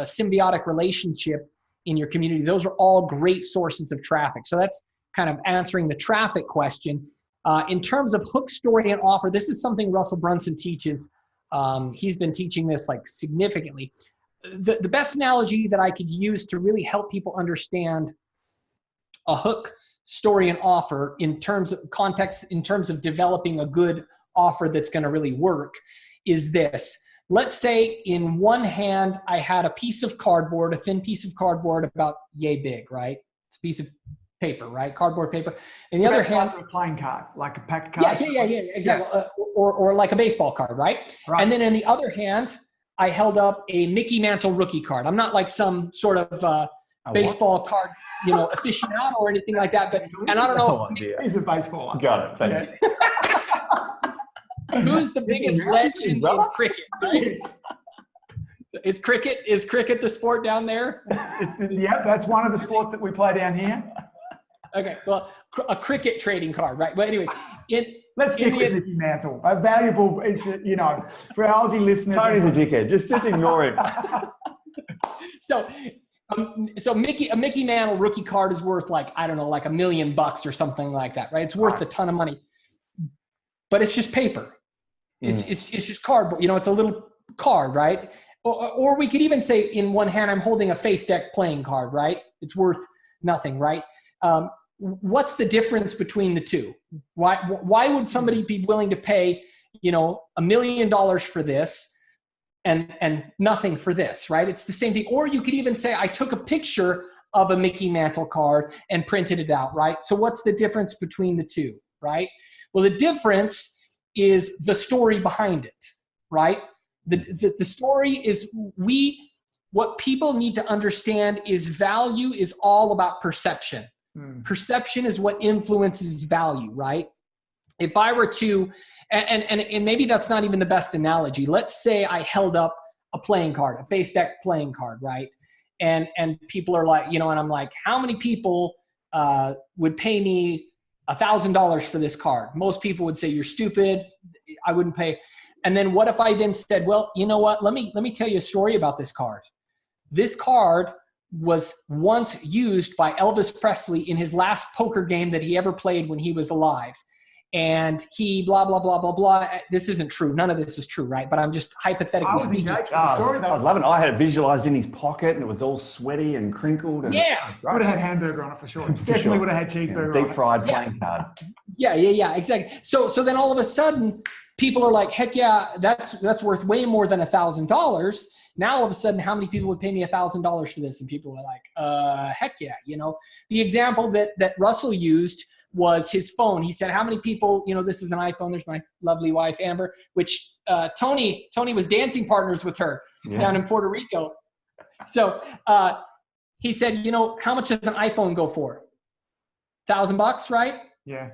[SPEAKER 1] symbiotic relationship in your community. Those are all great sources of traffic. So that's kind of answering the traffic question. In terms of hook, story, and offer, this is something Russell Brunson teaches. He's been teaching this like significantly. The best analogy that I could use to really help people understand a hook, story, and offer in terms of context, in terms of developing a good offer that's going to really work is this. Let's say in one hand, I had a piece of cardboard, a thin piece of cardboard about yay big, right? It's a piece of paper, right? Cardboard paper. And the other hand,
[SPEAKER 2] a playing card, like a packed card.
[SPEAKER 1] Yeah, exactly. Yeah. Or like a baseball card, right? And then in the other hand, I held up a Mickey Mantle rookie card. I'm not like some sort of baseball card, aficionado or anything like that. But and I don't know if
[SPEAKER 2] he's a baseball.
[SPEAKER 3] Got it. Thanks.
[SPEAKER 1] Who's the biggest legend in cricket? Right? Is cricket the sport down there?
[SPEAKER 2] Yeah, that's one of the sports that we play down here.
[SPEAKER 1] Okay, well, a cricket trading card, right? But anyways,
[SPEAKER 2] let's stick with Mickey Mantle. A valuable, for our Aussie listeners.
[SPEAKER 3] Tony's a dickhead. Just ignore him.
[SPEAKER 1] So a Mickey Mantle rookie card is worth like $1 million or something like that, right? It's worth a ton of money, but it's just paper. It's just cardboard. It's a little card, right? Or we could even say in one hand, I'm holding a face deck playing card, right? It's worth nothing, right? What's the difference between the two? Why would somebody be willing to pay, $1 million for this and nothing for this, right? It's the same thing. Or you could even say, I took a picture of a Mickey Mantle card and printed it out, right? So what's the difference between the two, right? Well, the difference is the story behind it, right? The story is what people need to understand is value is all about perception. Perception is what influences value, right? If I were to, and maybe that's not even the best analogy. Let's say I held up a playing card, a face deck playing card, right? And people are like, and I'm like, how many people would pay me $1,000 for this card? Most people would say, you're stupid. I wouldn't pay. And then what if I then said, well, you know what? Let me tell you a story about this card. This card was once used by Elvis Presley in his last poker game that he ever played when he was alive. And he blah, blah, blah, blah, blah. This isn't true. None of this is true, right? But I'm just hypothetically speaking.
[SPEAKER 3] I was loving it. I had it visualized in his pocket and it was all sweaty and crinkled. And
[SPEAKER 1] yeah.
[SPEAKER 2] Would have had hamburger on it for sure. Definitely would have had cheeseburger
[SPEAKER 3] deep fried playing card.
[SPEAKER 1] Yeah, exactly. So then all of a sudden, people are like, heck yeah, that's worth way more than $1,000. Now all of a sudden, how many people would pay me $1,000 for this? And people are like, heck yeah. The example that Russell used was his phone. He said, how many people, this is an iPhone. There's my lovely wife, Amber, which Tony was dancing partners with her down in Puerto Rico. So he said, how much does an iPhone go for? $1,000, right?
[SPEAKER 2] Yeah.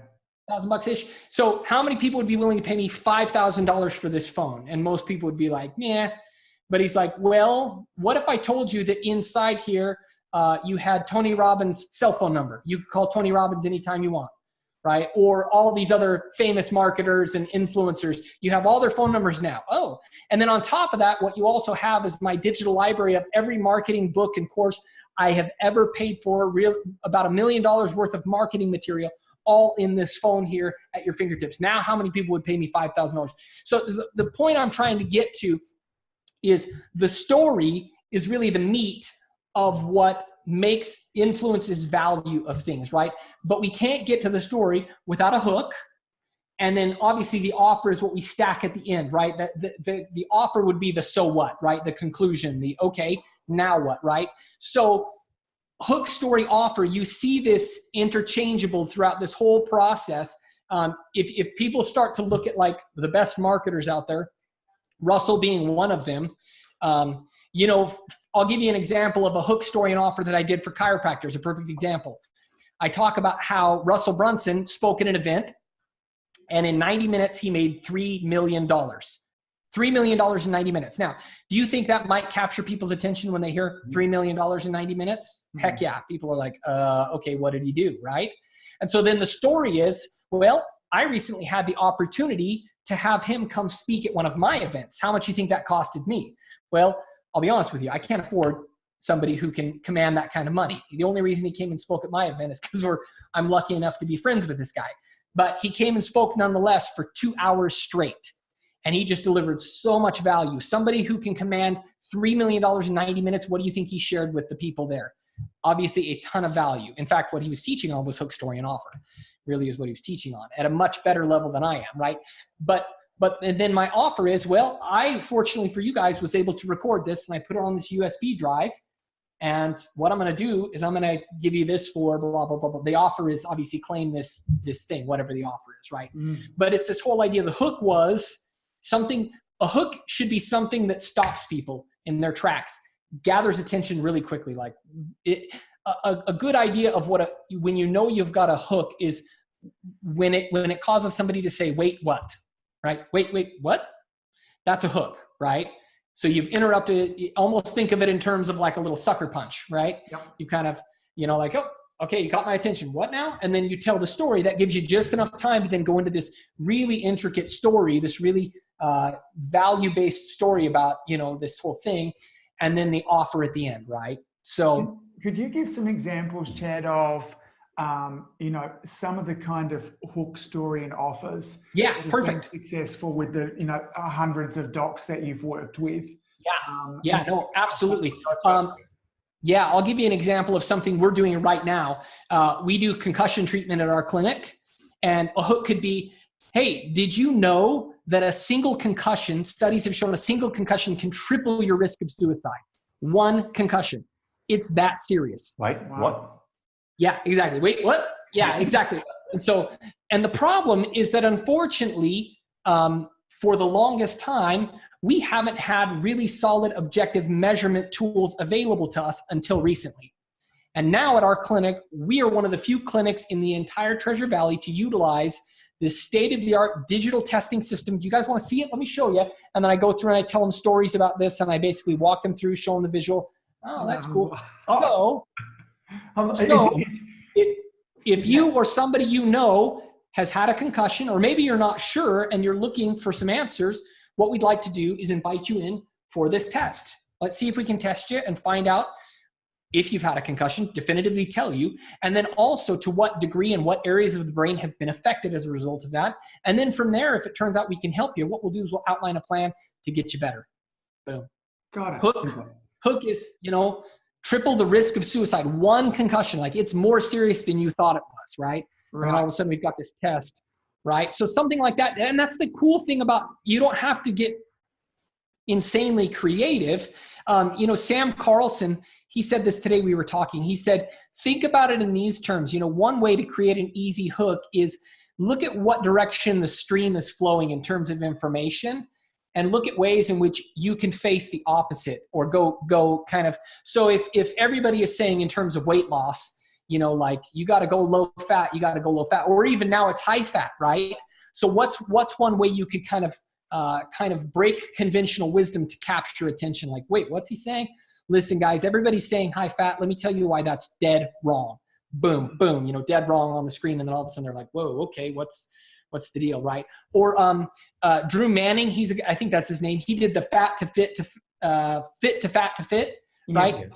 [SPEAKER 1] $1,000-ish. So how many people would be willing to pay me $5,000 for this phone? And most people would be like, yeah. But he's like, well, what if I told you that inside here, you had Tony Robbins' cell phone number? You could call Tony Robbins anytime you want. right? Or all these other famous marketers and influencers. You have all their phone numbers now. Oh, and then on top of that, what you also have is my digital library of every marketing book and course I have ever paid for, about $1 million worth of marketing material, all in this phone here at your fingertips. Now, how many people would pay me $5,000? So the point I'm trying to get to is the story is really the meat of what influences value of things, right? But we can't get to the story without a hook. And then obviously the offer is what we stack at the end, right? The offer would be the so what, right? The conclusion, the okay, now what, right? So hook, story, offer, you see this interchangeable throughout this whole process. If people start to look at like the best marketers out there, Russell being one of them, you know, I'll give you an example of a hook, story, and offer that I did for chiropractors, a perfect example. I talk about how Russell Brunson spoke at an event, and in 90 minutes, he made $3 million. $3 million in 90 minutes. Now, do you think that might capture people's attention when they hear $3 million in 90 minutes? Heck yeah. People are like, okay, what did he do, right? And so then the story is, well, I recently had the opportunity to have him come speak at one of my events. How much do you think that costed me? Well, I'll be honest with you, I can't afford somebody who can command that kind of money. The only reason he came and spoke at my event is because I'm lucky enough to be friends with this guy. But he came and spoke nonetheless for 2 hours straight. And he just delivered so much value. Somebody who can command $3 million in 90 minutes, what do you think he shared with the people there? Obviously a ton of value. In fact, what he was teaching on was hook, story, and offer. Really is what he was teaching on at a much better level than I am, right? But then my offer is, well, I, fortunately for you guys, was able to record this, and I put it on this USB drive. And what I'm going to do is I'm going to give you this for blah, blah, blah, blah. The offer is obviously claim this thing, whatever the offer is, right? But it's this whole idea. The hook was a hook should be something that stops people in their tracks, gathers attention really quickly. Like a good idea of when you know you've got a hook is when it causes somebody to say, wait, what? Right? Wait, what? That's a hook, right? So you've interrupted it. Almost think of it in terms of like a little sucker punch, right? Yep. You kind of, like, oh, okay, you got my attention. What now? And then you tell the story that gives you just enough time to then go into this really intricate story, this really value-based story about, this whole thing, and then the offer at the end, right? So
[SPEAKER 2] could you give some examples, Chad, of some of the kind of hook, story, and offers?
[SPEAKER 1] Yeah, perfect.
[SPEAKER 2] Successful with the hundreds of docs that you've worked with.
[SPEAKER 1] Yeah, no, absolutely. Yeah, I'll give you an example of something we're doing right now. We do concussion treatment at our clinic, and a hook could be, hey, did you know that studies have shown a single concussion can triple your risk of suicide? One concussion. It's that serious.
[SPEAKER 3] Wait, what?
[SPEAKER 1] Yeah, exactly. Wait, what? Yeah, exactly. And the problem is that unfortunately, for the longest time, we haven't had really solid objective measurement tools available to us until recently. And now at our clinic, we are one of the few clinics in the entire Treasure Valley to utilize this state-of-the-art digital testing system. Do you guys want to see it? Let me show you. And then I go through and I tell them stories about this, and I basically walk them through, show them the visual. Oh, that's cool. If you or somebody has had a concussion, or maybe you're not sure and you're looking for some answers, what we'd like to do is invite you in for this test. Let's see if we can test you and find out if you've had a concussion, definitively tell you, and then also to what degree and what areas of the brain have been affected as a result of that. And then from there, if it turns out we can help you, what we'll do is we'll outline a plan to get you better. Boom.
[SPEAKER 2] Got it.
[SPEAKER 1] Hook is, triple the risk of suicide. One concussion, like it's more serious than you thought it was, right? And then all of a sudden we've got this test, right? So something like that. And that's the cool thing about, you don't have to get insanely creative. Sam Carlson, he said this today, we were talking, he said, think about it in these terms. One way to create an easy hook is look at what direction the stream is flowing in terms of information, and look at ways in which you can face the opposite or go kind of. So if everybody is saying in terms of weight loss, like you got to go low fat, or even now it's high fat, right? So what's one way you could kind of break conventional wisdom to capture attention? Like, wait, what's he saying? Listen, guys, everybody's saying high fat. Let me tell you why that's dead wrong. boom, boom, you know, dead wrong on the screen. And then all of a sudden they're like, whoa, okay, what's the deal, right? Or Drew Manning, I think that's his name. He did the fat to fit to fit to fat to fit, right?
[SPEAKER 2] Yes.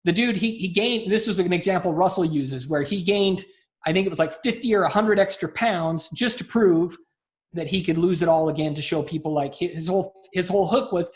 [SPEAKER 1] The dude, he gained, this is an example Russell uses, where he gained, I think it was like 50 or 100 extra pounds just to prove that he could lose it all again, to show people, like, his whole hook was,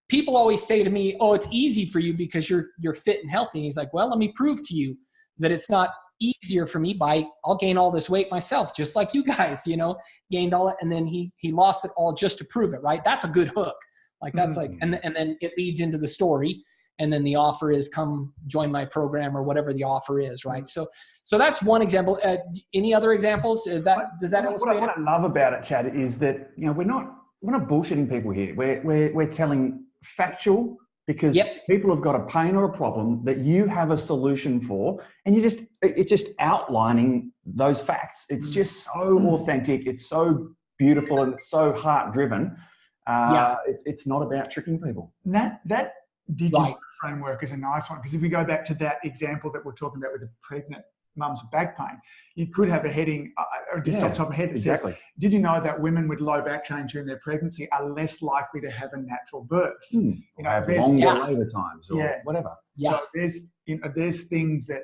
[SPEAKER 1] people always say to me, oh, it's easy for you because you're fit and healthy. And he's like, well, let me prove to you that it's not easier for me I'll gain all this weight myself, just like you guys, you know, gained all it. And then he lost it all just to prove it, right? That's a good hook. Like, that's like, and then it leads into the story. And then the offer is, come join my program, or whatever the offer is, right? So that's one example. Any other examples? Does that illustrate it?
[SPEAKER 3] What I love about it, Chad, is that, you know, we're not bullshitting people here. We're telling factual, because people have got a pain or a problem that you have a solution for, and it's just outlining those facts. It's just so authentic. It's so beautiful, and it's so heart driven. It's not about tricking people.
[SPEAKER 2] That digital framework is a nice one, because if we go back to that example that we're talking about with the pregnant mums with back pain, you could have a heading, just off the top of my head, that says, did you know that women with low back pain during their pregnancy are less likely to have a natural birth?
[SPEAKER 3] You know, have longer labour times, or whatever.
[SPEAKER 2] So there's things that,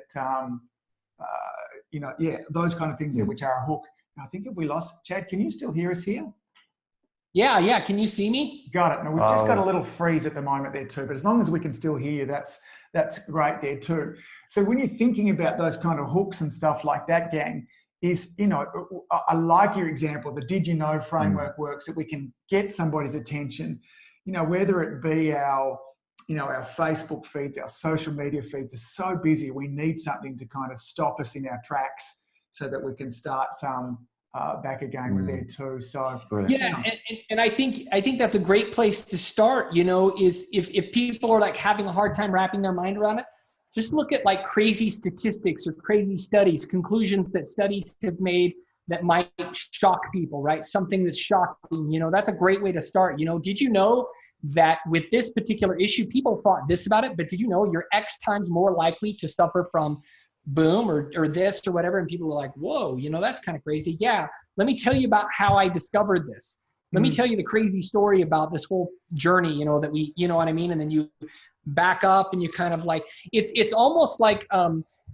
[SPEAKER 2] those kind of things which are a hook. I think, if we lost Chad, can you still hear us here?
[SPEAKER 1] Yeah. Can you see me?
[SPEAKER 2] Got it. No, we've just got a little freeze at the moment there too, but as long as we can still hear you, that's great there too. So when you're thinking about those kind of hooks and stuff like that, gang, is, you know, I like your example. The did you know framework works, that we can get somebody's attention, you know, whether it be our Facebook feeds, our social media feeds are so busy. We need something to kind of stop us in our tracks so that we can start back again with there too. So
[SPEAKER 1] and I think that's a great place to start, you know, is if people are like having a hard time wrapping their mind around it, just look at like crazy statistics or crazy studies, conclusions that studies have made that might shock people, right? Something that's shocking, you know, that's a great way to start. You know, did you know that with this particular issue, people thought this about it, but did you know you're X times more likely to suffer from boom or this or whatever? And people are like, whoa, you know, that's kind of crazy. Yeah. Let me tell you about how I discovered this. Let me tell you the crazy story about this whole journey, you know, that we, you know what I mean? And then you back up and you kind of like, it's almost like,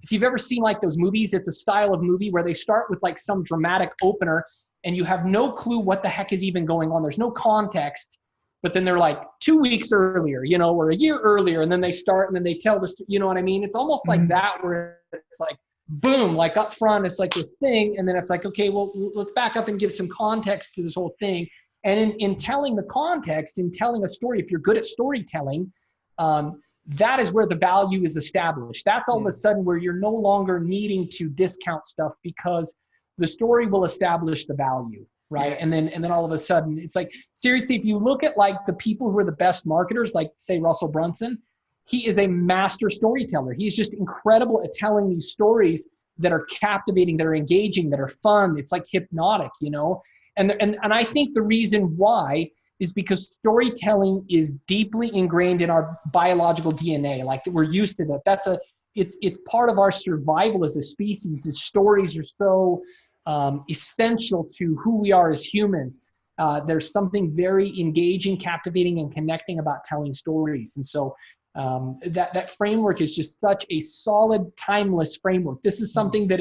[SPEAKER 1] if you've ever seen like those movies, it's a style of movie where they start with like some dramatic opener and you have no clue what the heck is even going on. There's no context, but then they're like 2 weeks earlier, you know, or a year earlier. And then they start and then they tell this, you know what I mean? It's almost like that, where it's like, boom, like up front, it's like this thing. And then it's like, okay, well, let's back up and give some context to this whole thing. And in telling the context, in telling a story, if you're good at storytelling, that is where the value is established. That's all of a sudden where you're no longer needing to discount stuff, because the story will establish the value, right? And then all of a sudden, it's like, seriously, if you look at like the people who are the best marketers, like say Russell Brunson, he is a master storyteller. He's just incredible at telling these stories that are captivating, that are engaging, that are fun. It's like hypnotic, you know? And I think the reason why is because storytelling is deeply ingrained in our biological DNA. Like, we're used to that. It's part of our survival as a species. The stories are so essential to who we are as humans. There's something very engaging, captivating, and connecting about telling stories. And so that framework is just such a solid, timeless framework. This is something that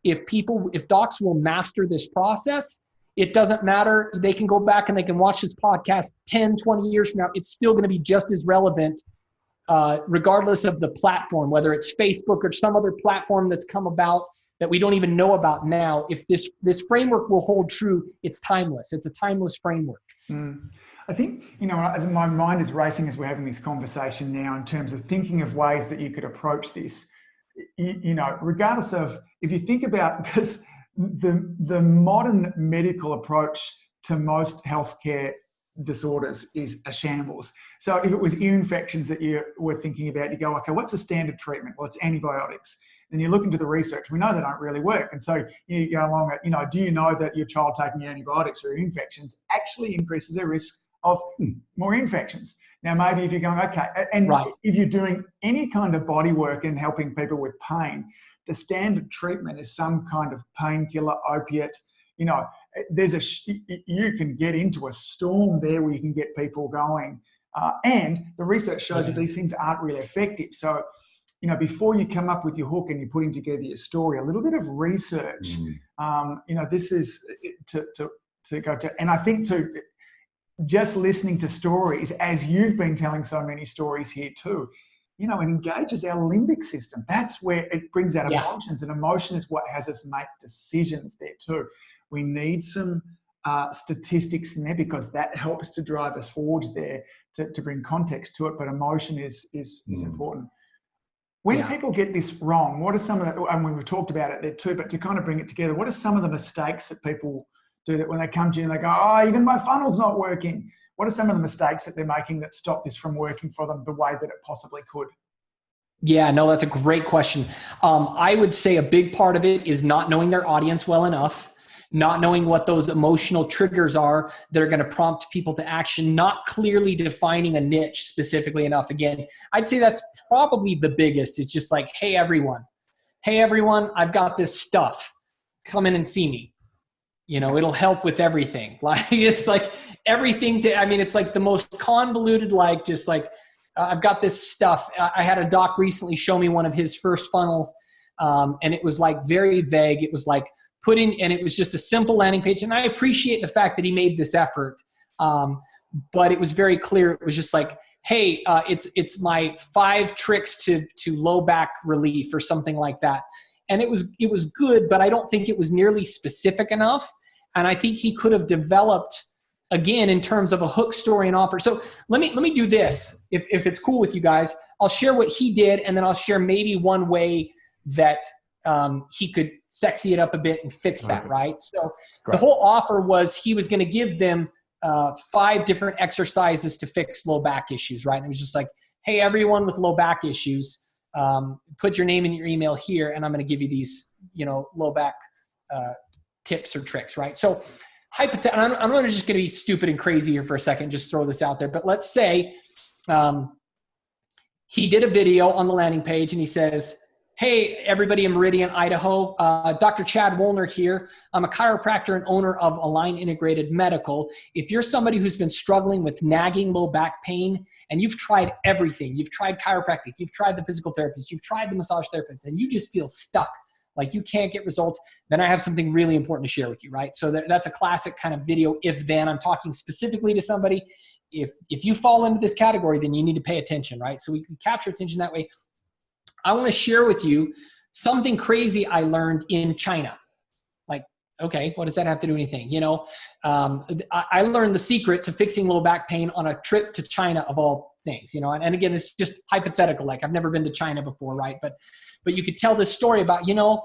[SPEAKER 1] if docs will master this process, it doesn't matter. They can go back and they can watch this podcast 10, 20 years from now. It's still going to be just as relevant, regardless of the platform, whether it's Facebook or some other platform that's come about that we don't even know about now. If this framework will hold true, it's timeless. It's a timeless framework.
[SPEAKER 2] I think, you know, as my mind is racing as we're having this conversation now, in terms of thinking of ways that you could approach this, you know, regardless of, if you think about, because the modern medical approach to most healthcare disorders is a shambles. So if it was ear infections that you were thinking about, you go, okay, what's the standard treatment? Well, it's antibiotics. Then you look into the research. We know they don't really work. And so you go along, you know, do you know that your child taking antibiotics for infections actually increases their risk of more infections. Now, maybe if you're going, okay, and if you're doing any kind of body work and helping people with pain, the standard treatment is some kind of painkiller, opiate. You know, you can get into a storm there where you can get people going. And the research shows that these things aren't really effective. So, you know, before you come up with your hook and you're putting together your story, a little bit of research, you know, this is to go to. And I think just listening to stories, as you've been telling so many stories here too, you know, it engages our limbic system. That's where it brings out emotions, and emotion is what has us make decisions there too. We need some statistics in there because that helps to drive us forward there to bring context to it. But emotion is important. When people get this wrong, what are some of the, and we've talked about it there too, but to kind of bring it together, what are some of the mistakes that people do that when they come to you and they go, oh, even my funnel's not working? What are some of the mistakes that they're making that stop this from working for them the way that it possibly could?
[SPEAKER 1] Yeah, no, that's a great question. I would say a big part of it is not knowing their audience well enough, not knowing what those emotional triggers are that are going to prompt people to action, not clearly defining a niche specifically enough. Again, I'd say that's probably the biggest. It's just like, hey, everyone, I've got this stuff. Come in and see me. You know, it'll help with everything. Like, it's like everything it's like the most convoluted, like, just like, I've got this stuff. I had a doc recently show me one of his first funnels. And it was like very vague. It was like and it was just a simple landing page. And I appreciate the fact that he made this effort. But it was very clear. It was just like, hey, it's my 5 tricks to low back relief or something like that. And it was good, but I don't think it was nearly specific enough. And I think he could have developed, again, in terms of a hook story and offer. So let me do this. If it's cool with you guys, I'll share what he did, and then I'll share maybe one way that he could sexy it up a bit and fix that, right? So the whole offer was he was going to give them 5 different exercises to fix low back issues, right? And it was just like, hey, everyone with low back issues, put your name and your email here, and I'm going to give you these, you know, low back tips or tricks, right? So I'm just going to be stupid and crazy here for a second, just throw this out there. But let's say he did a video on the landing page and he says, hey, everybody in Meridian, Idaho, Dr. Chad Woolner here. I'm a chiropractor and owner of Align Integrated Medical. If you're somebody who's been struggling with nagging low back pain and you've tried everything, you've tried chiropractic, you've tried the physical therapist, you've tried the massage therapist, and you just feel stuck, like you can't get results, then I have something really important to share with you, right? So that's a classic kind of video. If then I'm talking specifically to somebody, if you fall into this category, then you need to pay attention, right? So we can capture attention that way. I want to share with you something crazy I learned in China. Like, okay, what does that have to do with anything? You know, I learned the secret to fixing low back pain on a trip to China, of all things, you know, and again, it's just hypothetical. Like, I've never been to China before, right? But you could tell this story about, you know,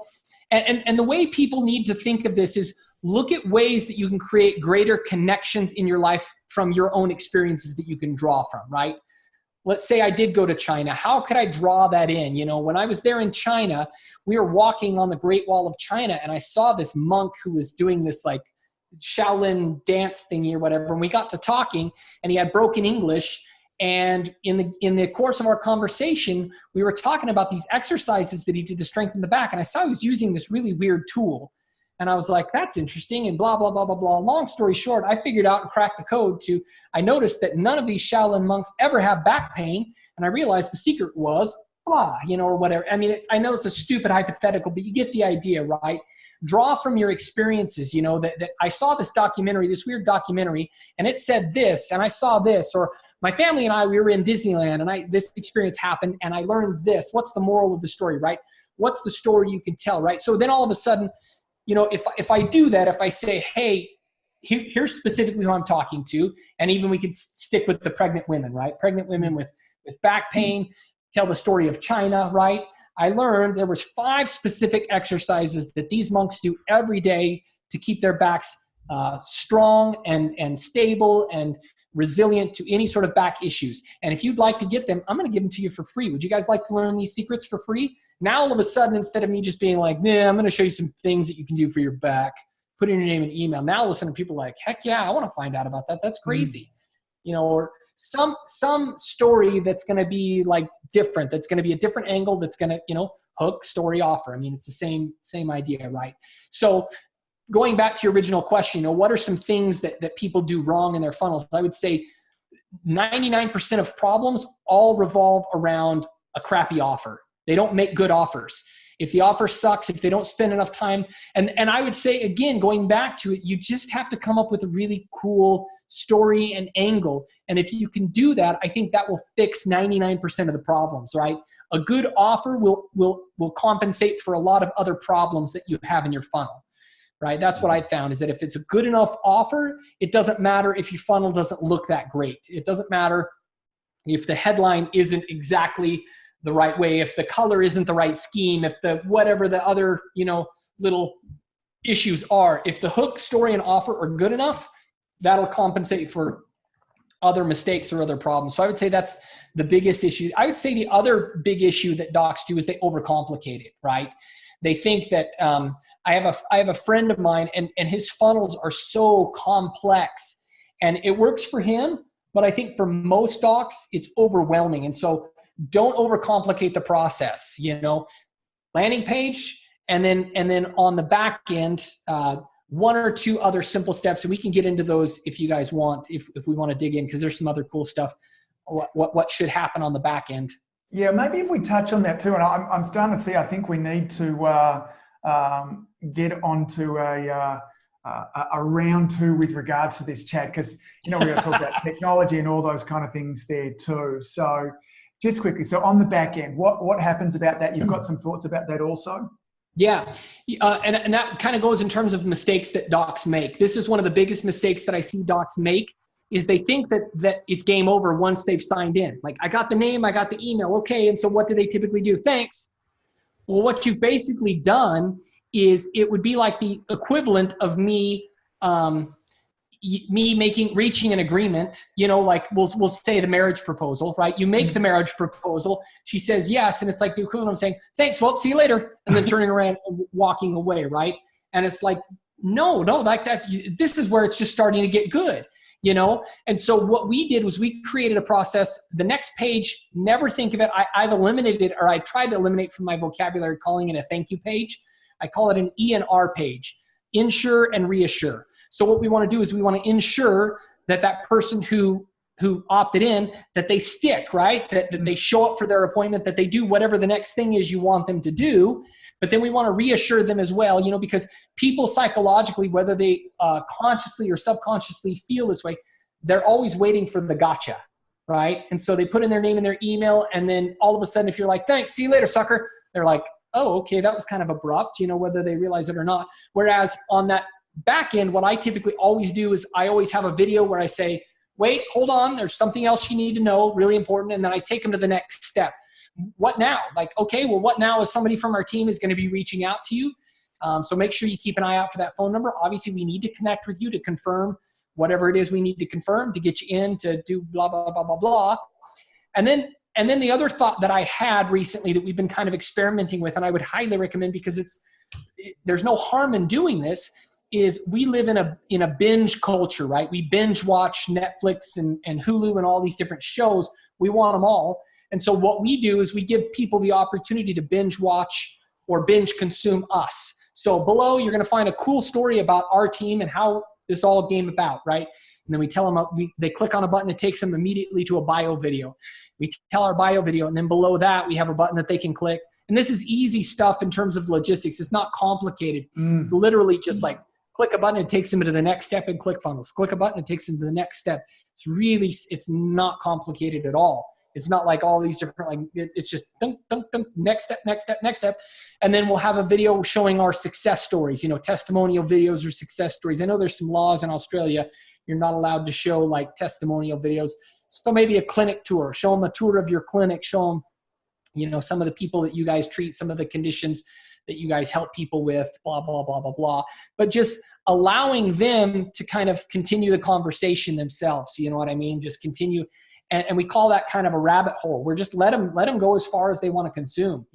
[SPEAKER 1] and the way people need to think of this is look at ways that you can create greater connections in your life from your own experiences that you can draw from, right? Let's say I did go to China. How could I draw that in? You know, when I was there in China, we were walking on the Great Wall of China, and I saw this monk who was doing this like Shaolin dance thingy or whatever. And we got to talking, and he had broken English. And in the course of our conversation, we were talking about these exercises that he did to strengthen the back. And I saw he was using this really weird tool. And I was like, that's interesting, and blah, blah, blah, blah, blah. Long story short, I figured out and cracked the code I noticed that none of these Shaolin monks ever have back pain. And I realized the secret was blah, you know, or whatever. I mean, I know it's a stupid hypothetical, but you get the idea, right? Draw from your experiences, you know, that I saw this documentary, this weird documentary, and it said this, and I saw this, or my family and I, we were in Disneyland, and this experience happened, and I learned this. What's the moral of the story, right? What's the story you can tell, right? So then all of a sudden, you know, if I do that, if I say, hey, here's specifically who I'm talking to, and even we could stick with the pregnant women, right? Pregnant women with back pain, tell the story of China, right? I learned there was 5 specific exercises that these monks do every day to keep their backs strong and stable and resilient to any sort of back issues. And if you'd like to get them, I'm going to give them to you for free. Would you guys like to learn these secrets for free? Now, all of a sudden, instead of me just being like, nah, I'm going to show you some things that you can do for your back, put in your name and email. Now, listen to people like, heck yeah, I want to find out about that. That's crazy. or some story that's going to be like different, that's going to be a different angle, that's going to, hook, story, offer. I mean, it's the same idea, right? So going back to your original question, what are some things that people do wrong in their funnels? I would say 99% of problems all revolve around a crappy offer. They don't make good offers. If the offer sucks, if they don't spend enough time, and I would say, again, going back to it, you just have to come up with a really cool story and angle. And if you can do that, I think that will fix 99% of the problems, right? A good offer will compensate for a lot of other problems that you have in your funnel, right? That's what I found, is that if it's a good enough offer, it doesn't matter if your funnel doesn't look that great. It doesn't matter if the headline isn't exactly the right way, if the color isn't the right scheme, if whatever the other, little issues are. If the hook, story, and offer are good enough, that'll compensate for other mistakes or other problems. So I would say that's the biggest issue. I would say the other big issue that docs do is they overcomplicate it, right? They think that I have a friend of mine, and his funnels are so complex, and it works for him, but I think for most docs, it's overwhelming. And so don't overcomplicate the process, landing page, and then on the back end, one or two other simple steps. And we can get into those if you guys want, if we want to dig in, because there's some other cool stuff, what should happen on the back end.
[SPEAKER 2] Yeah, maybe if we touch on that too. And I'm starting to see, I think we need to get onto a round two with regards to this, Chad, because, we're going to talk about technology and all those kind of things there too. So just quickly, so on the back end, what happens about that? You've got some thoughts about that also?
[SPEAKER 1] Yeah, and that kind of goes in terms of mistakes that docs make. This is one of the biggest mistakes that I see docs make, is they think that it's game over once they've signed in. Like, I got the name, I got the email, okay, and so what do they typically do? Thanks. Well, what you've basically done is, it would be like the equivalent of me reaching an agreement, like we'll say the marriage proposal, right? You make the marriage proposal. She says yes. And it's like the equivalent of saying, thanks, well, see you later. And then turning around and walking away, right? And it's like, no, like that. This is where it's just starting to get good, And so what we did was we created a process. The next page, never think of it. I've eliminated it, or I tried to eliminate from my vocabulary, calling it a thank you page. I call it an E&R page. Ensure and reassure. So what we want to do is we want to ensure that person who opted in, that they stick, right? That they show up for their appointment, that they do whatever the next thing is you want them to do. But then we want to reassure them as well, because people psychologically, whether they consciously or subconsciously feel this way, they're always waiting for the gotcha, right? And so they put in their name and their email, and then all of a sudden, if you're like, thanks, see you later, sucker, they're like, oh, okay, that was kind of abrupt, whether they realize it or not. Whereas on that back end, what I typically always do is I always have a video where I say, wait, hold on, there's something else you need to know, really important. And then I take them to the next step. What now? Like, okay, well, what now is somebody from our team is going to be reaching out to you. So make sure you keep an eye out for that phone number. Obviously, we need to connect with you to confirm whatever it is we need to confirm to get you in to do blah, blah, blah, blah, blah. And then the other thought that I had recently that we've been kind of experimenting with, and I would highly recommend, because there's no harm in doing this, is we live in a binge culture, right? We binge watch Netflix and Hulu and all these different shows. We want them all. And so what we do is we give people the opportunity to binge watch or binge consume us. So below, you're going to find a cool story about our team and how this all came about, right? And then we tell them, they click on a button, it takes them immediately to a bio video. We tell our bio video, and then below that, we have a button that they can click. And this is easy stuff in terms of logistics. It's not complicated. It's literally just like, click a button, it takes them to the next step in ClickFunnels. Click a button, it takes them to the next step. It's not complicated at all. It's not like all these different, it's just dunk, dunk, dunk, next step, next step, next step. And then we'll have a video showing our success stories, testimonial videos or success stories. I know there's some laws in Australia. You're not allowed to show like testimonial videos. So maybe a clinic tour, show them a tour of your clinic, show them, some of the people that you guys treat, some of the conditions that you guys help people with, blah, blah, blah, blah, blah. But just allowing them to kind of continue the conversation themselves. You know what I mean? Just continue. And we call that kind of a rabbit hole. We're just let them go as far as they want to consume,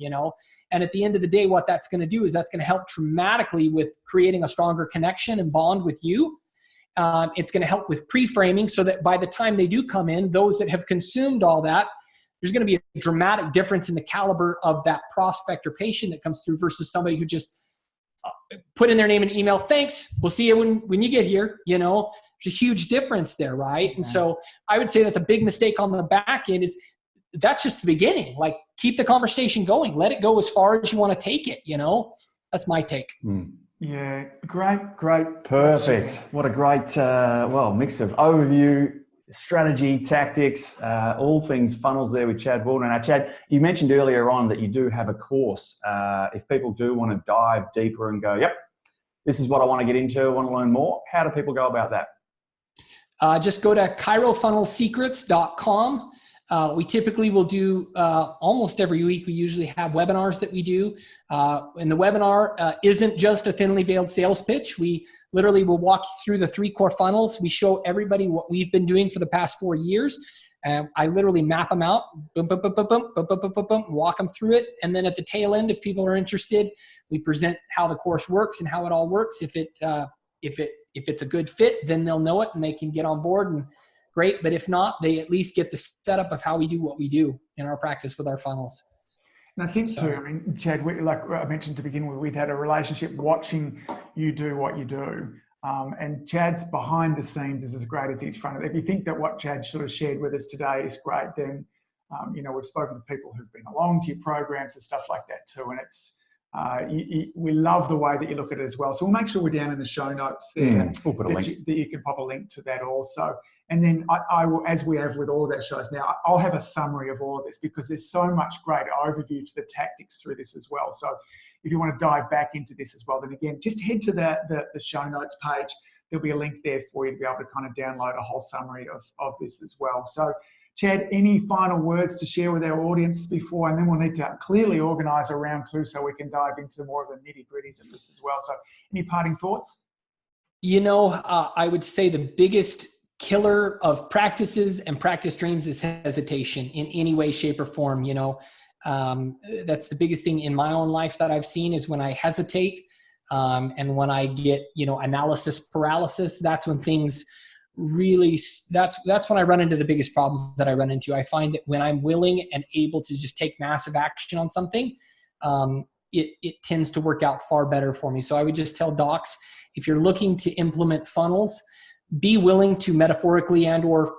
[SPEAKER 1] And at the end of the day, what that's going to do is that's going to help dramatically with creating a stronger connection and bond with you. It's going to help with pre-framing so that by the time they do come in, those that have consumed all that, there's going to be a dramatic difference in the caliber of that prospect or patient that comes through versus somebody who just put in their name and email, thanks, we'll see you when you get here. There's a huge difference there, right? And so I would say that's a big mistake on the back end is that's just the beginning. Like, keep the conversation going. Let it go as far as you want to take it, That's my take.
[SPEAKER 2] Yeah, great.
[SPEAKER 3] Perfect. What a great, mix of overview, strategy, tactics, all things funnels there with Chad Woolner. Now, Chad, you mentioned earlier on that you do have a course. If people do want to dive deeper and go, yep, this is what I want to get into, I want to learn more, how do people go about that?
[SPEAKER 1] Just go to chirofunnelsecrets.com. We typically will do almost every week. We usually have webinars that we do. And the webinar isn't just a thinly veiled sales pitch. We literally will walk through the 3 core funnels. We show everybody what we've been doing for the past 4 years. I literally map them out, boom, boom, boom, boom, boom, boom, boom, boom, boom, boom, walk them through it. And then at the tail end, if people are interested, we present how the course works and how it all works. If it's a good fit, then they'll know it and they can get on board, and great. But if not, they at least get the setup of how we do what we do in our practice with our funnels.
[SPEAKER 2] And I think too, Chad, like I mentioned to begin with, we've had a relationship watching you do what you do. And Chad's behind the scenes is as great as he's front of it. If you think that what Chad sort of shared with us today is great, then, we've spoken to people who've been along to your programs and stuff like that too. And it's, we love the way that you look at it as well. So we'll make sure we're down in the show notes there
[SPEAKER 3] we'll put a link.
[SPEAKER 2] that you can pop a link to that also. And then I will, as we have with all of our shows now, I'll have a summary of all of this because there's so much great overview to the tactics through this as well. So if you want to dive back into this as well, then again, just head to the show notes page. There'll be a link there for you to be able to kind of download a whole summary of this as well. So Chad, any final words to share with our audience before, and then we'll need to clearly organise a round 2 so we can dive into more of the nitty gritties of this as well. So any parting thoughts?
[SPEAKER 1] I would say the biggest killer of practices and practice dreams is hesitation in any way, shape, or form. That's the biggest thing in my own life that I've seen is when I hesitate and when I get, analysis paralysis. That's when things really, that's when I run into the biggest problems that I run into. I find that when I'm willing and able to just take massive action on something, it tends to work out far better for me. So I would just tell docs, if you're looking to implement funnels, be willing to metaphorically and or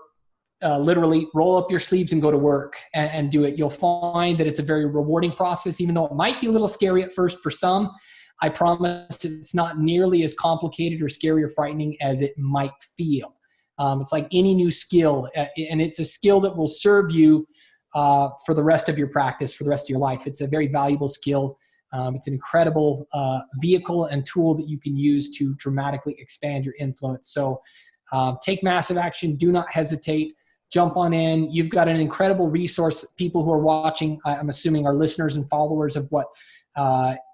[SPEAKER 1] literally roll up your sleeves and go to work and do it. You'll find that it's a very rewarding process, even though it might be a little scary at first for some. I promise it's not nearly as complicated or scary or frightening as it might feel. It's like any new skill, and it's a skill that will serve you for the rest of your practice, for the rest of your life. It's a very valuable skill. It's an incredible vehicle and tool that you can use to dramatically expand your influence. So take massive action. Do not hesitate. Jump on in. You've got an incredible resource. People who are watching, I'm assuming, are listeners and followers of what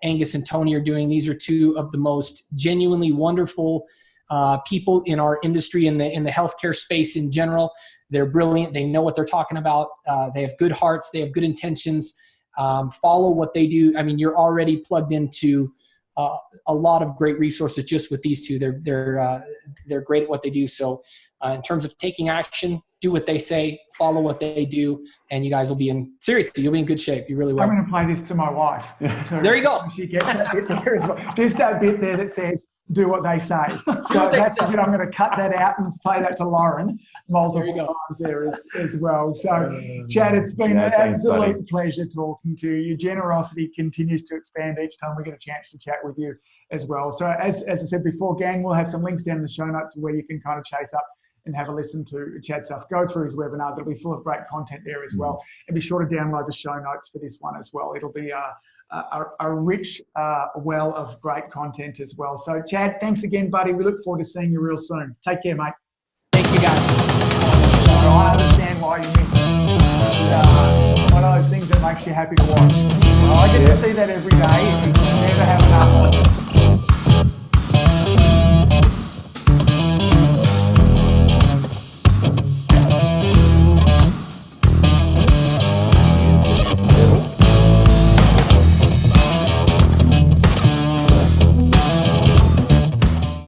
[SPEAKER 1] Angus and Tony are doing. These are 2 of the most genuinely wonderful people in our industry, in the healthcare space in general. They're brilliant. They know what they're talking about. They have good hearts. They have good intentions. Follow what they do. I mean, you're already plugged into a lot of great resources just with these 2. They're great at what they do. So in terms of taking action, do what they say, follow what they do, and you guys will be you'll be in good shape. You really will.
[SPEAKER 2] I'm going to play this to my wife. So
[SPEAKER 1] there you go.
[SPEAKER 2] She gets that bit there as well. Just that bit there that says, do what they say. So that's the bit I'm going to cut that out and play that to Lauren multiple times there as well. So Chad, it's been an absolute pleasure talking to you. Your generosity continues to expand each time we get a chance to chat with you as well. So as I said before, gang, we'll have some links down in the show notes where you can kind of chase up and have a listen to Chad's stuff. Go through his webinar. That'll be full of great content there as well. And be sure to download the show notes for this one as well. It'll be a rich well of great content as well. So Chad, thanks again, buddy. We look forward to seeing you real soon. Take care, mate.
[SPEAKER 1] Thank you, guys.
[SPEAKER 2] So I understand why you miss it. It's one of those things that makes you happy to watch. Well, I get to see that every day. You never have enough of it.